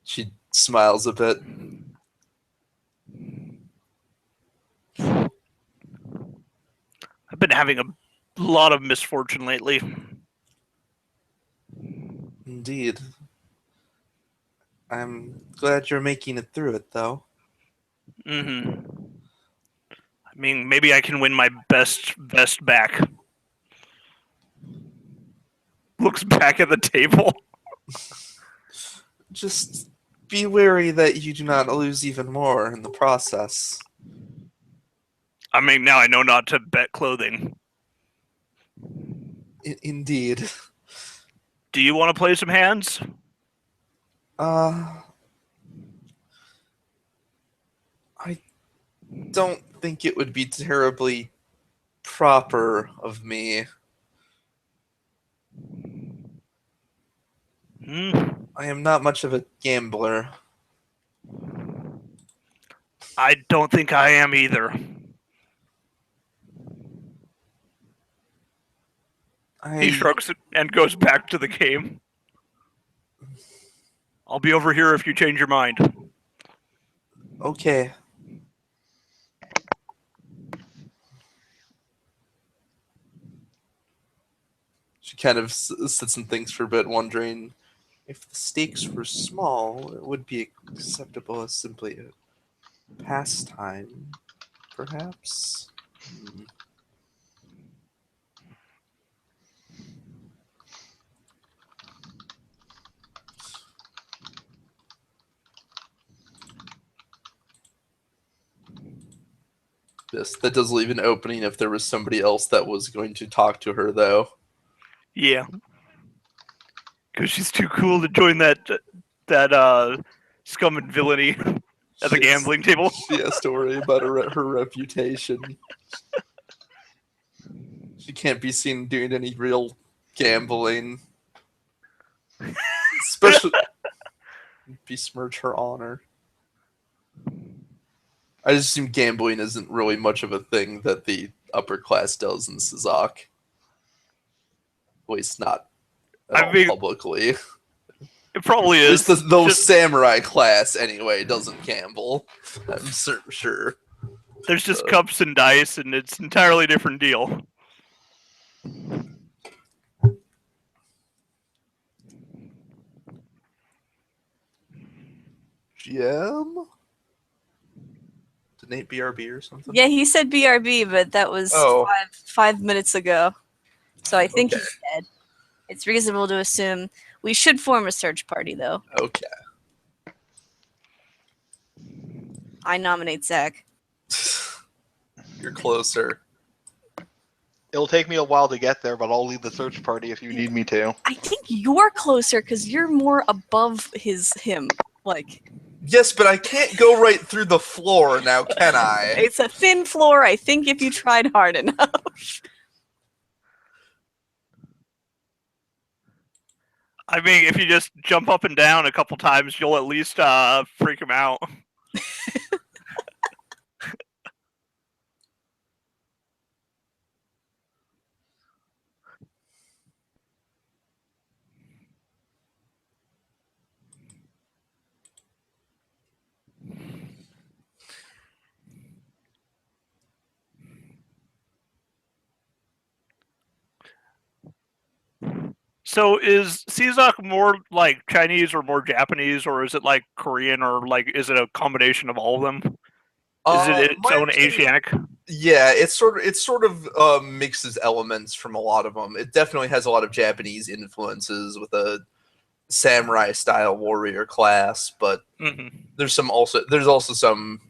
She smiles a bit. I've been having a lot of misfortune lately. Indeed. I'm glad you're making it through it, though. I mean, maybe I can win my best vest back. Looks back at the table. Just be wary that you do not lose even more in the process. I mean, now I know not to bet clothing. Indeed. Do you want to play some hands? I don't think it would be terribly proper of me. I am not much of a gambler. I don't think I am either. He shrugs and goes back to the game. I'll be over here if you change your mind. Okay. She kind of sits and thinks for a bit, wondering if the stakes were small, it would be acceptable as simply a pastime, perhaps. Yes, that does leave an opening if there was somebody else that was going to talk to her, though. Yeah. Because she's too cool to join that scum and villainy at the gambling table. She has to worry about her reputation. She can't be seen doing any real gambling. Especially besmirch her honor. I just assume gambling isn't really much of a thing that the upper class does in Sizak. At least not at all publicly. It probably is. The samurai class, anyway, doesn't gamble. I'm sure. There's just cups and dice, and it's an entirely different deal. GM? Did Nate BRB or something? Yeah, he said BRB, but that was 5 minutes ago. So I think he's dead. It's reasonable to assume we should form a search party, though. Okay. I nominate Zach. You're closer. It'll take me a while to get there, but I'll lead the search party if you need me to. I think you're closer because you're more above him. Like. Yes, but I can't go right through the floor now, can I? It's a thin floor, I think, if you tried hard enough. I mean, if you just jump up and down a couple times, you'll at least freak him out. So is Sizak more like Chinese or more Japanese, or is it like Korean, or like is it a combination of all of them? Is it its own Asiatic? Yeah, it sort of mixes elements from a lot of them. It definitely has a lot of Japanese influences with a samurai style warrior class, but there's also some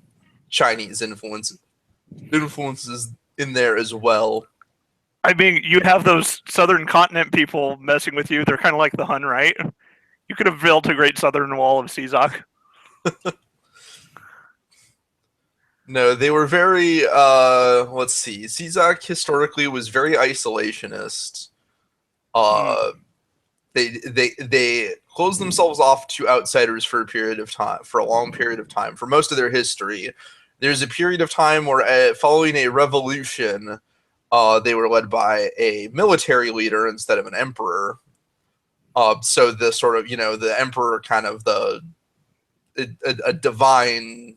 Chinese influences in there as well. I mean, you have those southern continent people messing with you. They're kind of like the Hun, right? You could have built a great southern wall of Sizak. No, they were very, let's see. Sizak historically was very isolationist. They closed themselves off to outsiders for a long period of time, for most of their history. There's a period of time where, following a revolution, they were led by a military leader instead of an emperor. So the sort of, the emperor kind of a divine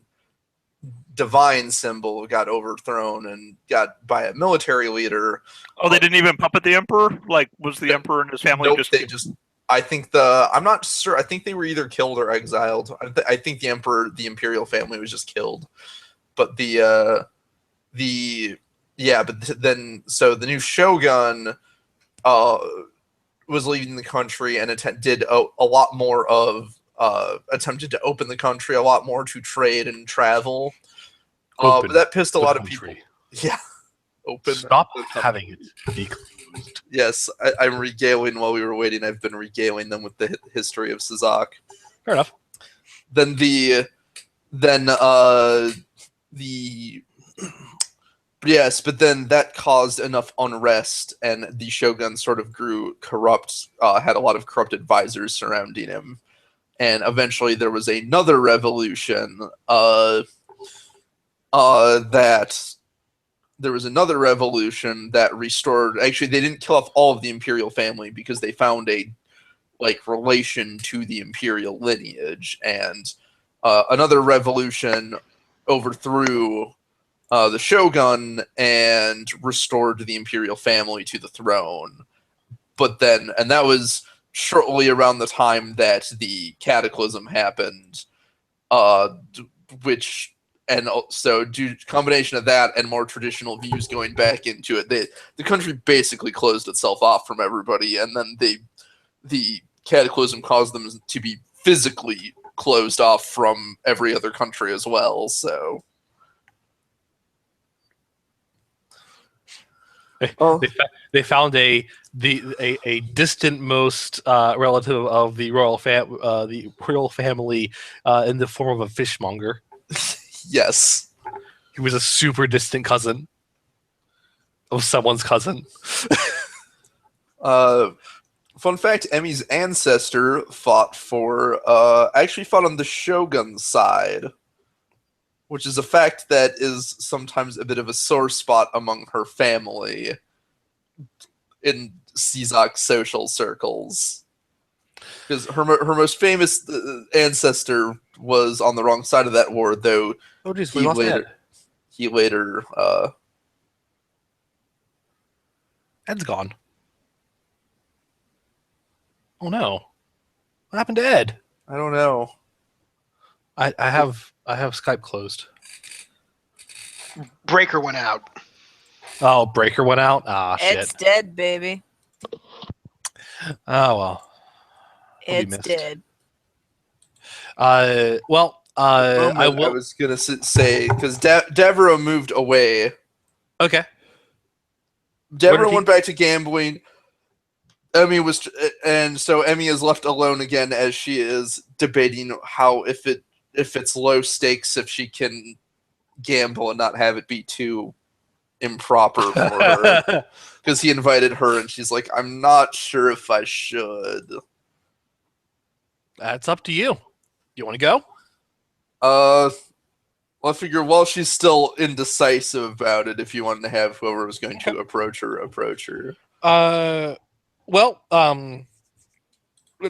symbol got overthrown and got by a military leader. Oh, they didn't even puppet the emperor? Like, was the emperor and his family nope, just... They just I think I'm not sure. I think they were either killed or exiled. I think the imperial family was just killed. But then so the new shogun was leaving the country and did a lot more of attempted to open the country a lot more to trade and travel. But that pissed a lot of people. Yeah, open. Stop having it be closed. Yes, I'm regaling while we were waiting. I've been regaling them with the history of Sazak. Fair enough. Then yes, but then that caused enough unrest, and the shogun sort of grew corrupt. Had a lot of corrupt advisors surrounding him, and eventually there was another revolution. That restored. Actually, they didn't kill off all of the imperial family because they found a relation to the imperial lineage, and another revolution overthrew the shogun and restored the imperial family to the throne. But then, and that was shortly around the time that the cataclysm happened, which. And so, due to combination of that and more traditional views going back into it, the country basically closed itself off from everybody, and then the cataclysm caused them to be physically closed off from every other country as well. So, they found a distant most relative of the royal family in the form of a fishmonger. Yes. He was a super distant cousin of someone's cousin. Fun fact, Emi's ancestor actually fought on the shogun's side, which is a fact that is sometimes a bit of a sore spot among her family in Sazak's social circles. Because her most famous ancestor was on the wrong side of that war, though. Oh, geez, we lost Ed. He later. Ed's gone. Oh no! What happened to Ed? I don't know. I have Skype closed. Breaker went out. Oh, Breaker went out. Ah, shit. Ed's dead, baby. Oh well. It's dead. I was gonna say because Devereaux moved away. Okay. Devereaux went back to gambling. Emmy and so Emmy is left alone again as she is debating how if it's low stakes if she can gamble and not have it be too improper for her because he invited her and she's like, I'm not sure if I should. That's up to you. You want to go? Well, I figure while she's still indecisive about it, if you wanted to have whoever was going to approach her. Well,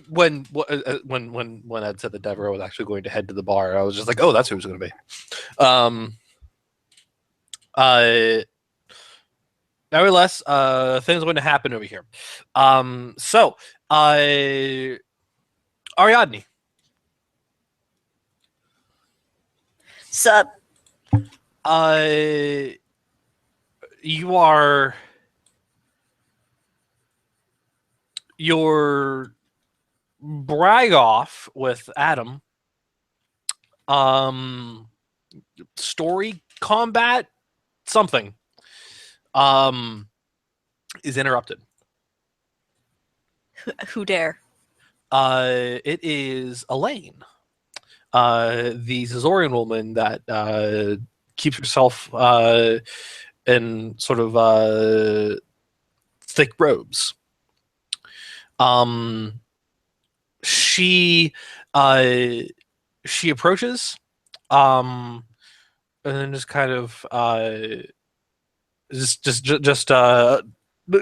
when Ed said that Devereaux was actually going to head to the bar, I was just like, oh, that's who it was going to be. Nevertheless, things are going to happen over here. So, Ariadne. Sup? You are your brag off with Adam. Story combat something is interrupted. Who dare? It is Elaine, the Zazorian woman that keeps herself in sort of thick robes. She approaches, and then just kind of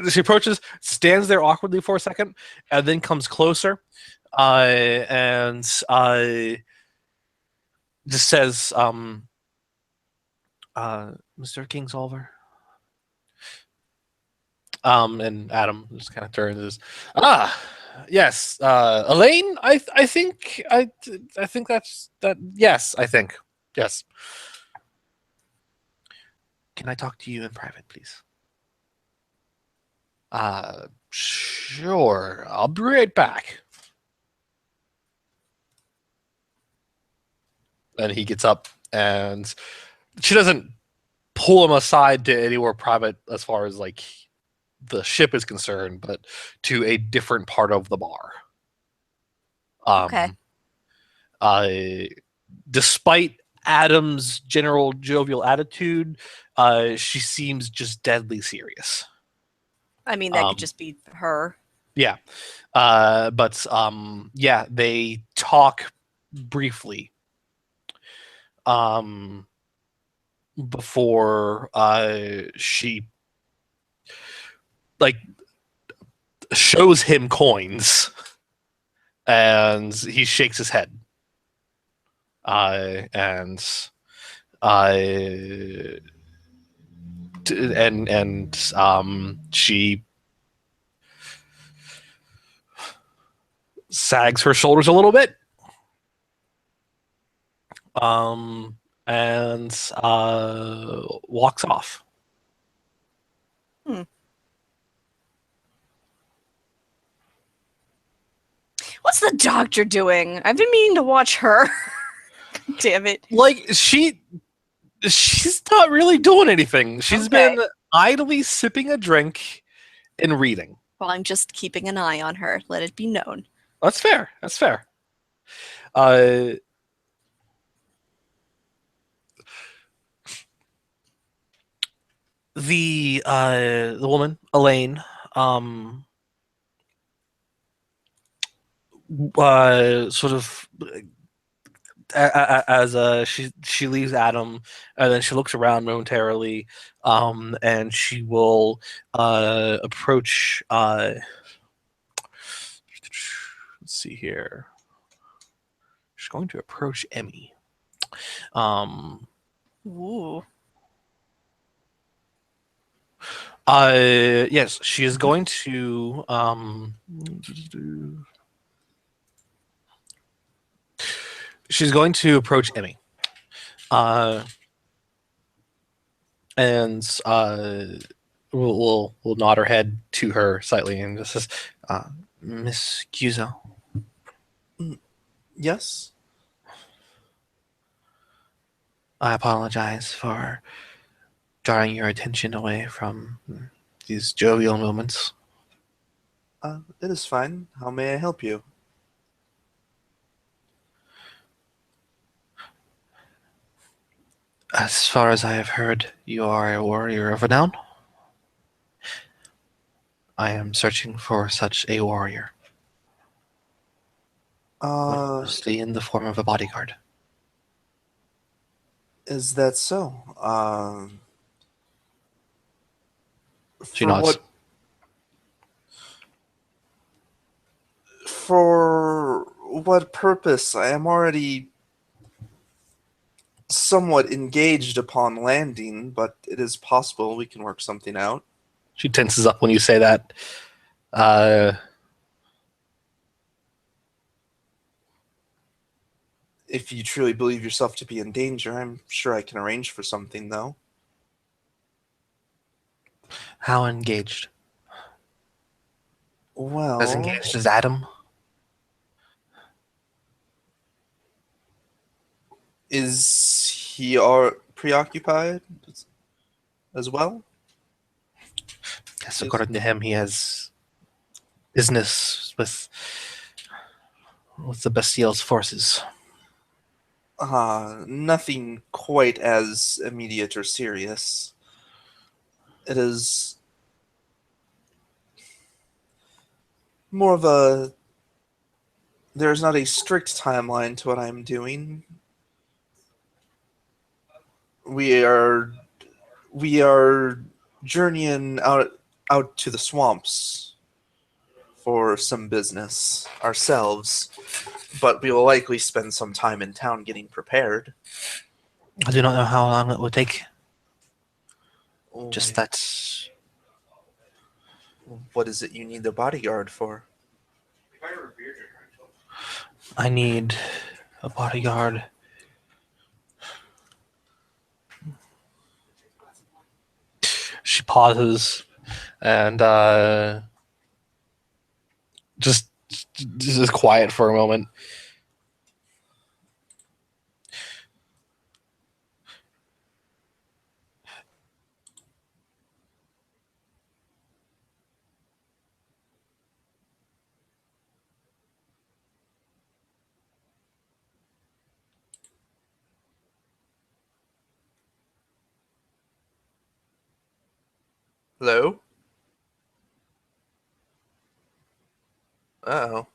she approaches, stands there awkwardly for a second, and then comes closer, and just says, "Mr. Kingsolver." And Adam just kind of turns and says, Yes, Elaine. I think that's that. Yes, I think yes. Can I talk to you in private, please? Sure. I'll be right back. And he gets up, and she doesn't pull him aside to anywhere private as far as like the ship is concerned, but to a different part of the bar. Okay. Uh, Despite Adam's general jovial attitude, she seems just deadly serious. I mean, that Um, could just be her. Yeah. But yeah, they talk briefly. Before she like shows him coins, and he shakes his head. And she sags her shoulders a little bit. And walks off. What's the doctor doing? I've been meaning to watch her. Damn it. Like she's not really doing anything. She's Okay. been idly sipping a drink and reading. Well, I'm just keeping an eye on her. Let it be known. That's fair. That's fair. The woman, Elaine, sort of as she leaves Adam, and then she looks around momentarily, and she will approach. Let's see here. She's going to approach Emmy. Ooh. Yes, she is going to she's going to approach Emmy. And we'll nod her head to her slightly and just says, Miss Cuso. Yes. I apologize for drawing your attention away from these jovial moments. It is fine. How may I help you? As far as I have heard, you are a warrior of renown. I am searching for such a warrior, mostly in the form of a bodyguard. Is that so? She for nods. For what purpose? I am already somewhat engaged upon landing, but it is possible we can work something out. She tenses up when you say that. If you truly believe yourself to be in danger, I'm sure I can arrange for something, though. How engaged? Well, As engaged as Adam? is he preoccupied as well? Yes, according to him, he has business with the Bastille's forces. Nothing quite as immediate or serious. It is more of a... There's not a strict timeline to what I'm doing. We are journeying out to the swamps for some business ourselves, but we will likely spend some time in town getting prepared. I do not know how long it will take. Oh, Just that what is it you need the bodyguard for? I need a bodyguard. She pauses and just is quiet for a moment. Hello? Uh-oh.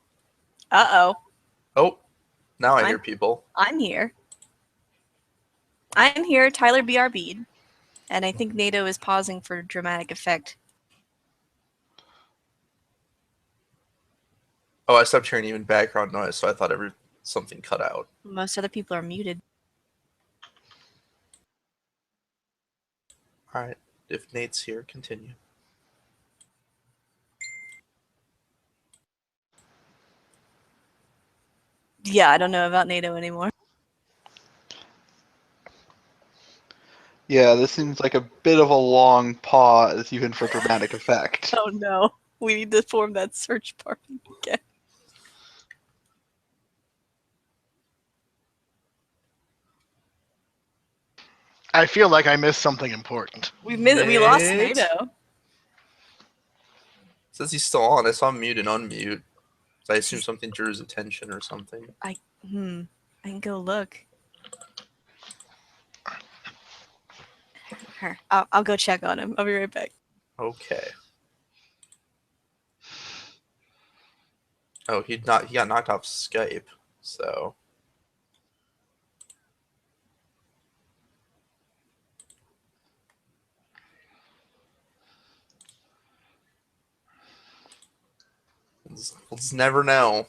Uh-oh. Oh, now I I'm- hear people. I'm here. I'm here, Tyler BRB. And I think NATO is pausing for dramatic effect. Oh, I stopped hearing even background noise, so I thought something cut out. Most other people are muted. Alright, if Nate's here, continue. Yeah, I don't know about NATO anymore. Yeah, this seems like a bit of a long pause, even for dramatic effect. Oh no. We need to form that search party again. I feel like I missed something important. We lost Nate? NATO. Says he's still on. I saw him mute and unmute. So I assume something drew his attention or something. I can go look. Here, I'll go check on him. I'll be right back. Okay. Oh, he got knocked off Skype, so we'll just never know.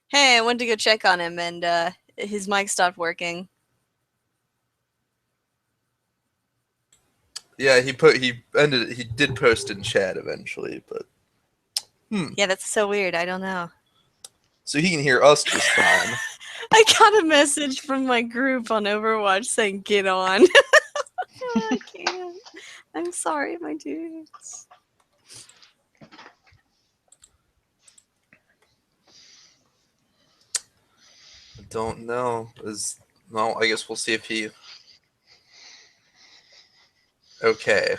Hey, I went to go check on him, and his mic stopped working. Yeah, he did post in chat eventually, but Yeah, that's so weird. I don't know. so he can hear us just fine. I got a message from my group on Overwatch saying, "Get on." I can't. I'm sorry, my dudes. I don't know. I guess we'll see if he. Okay.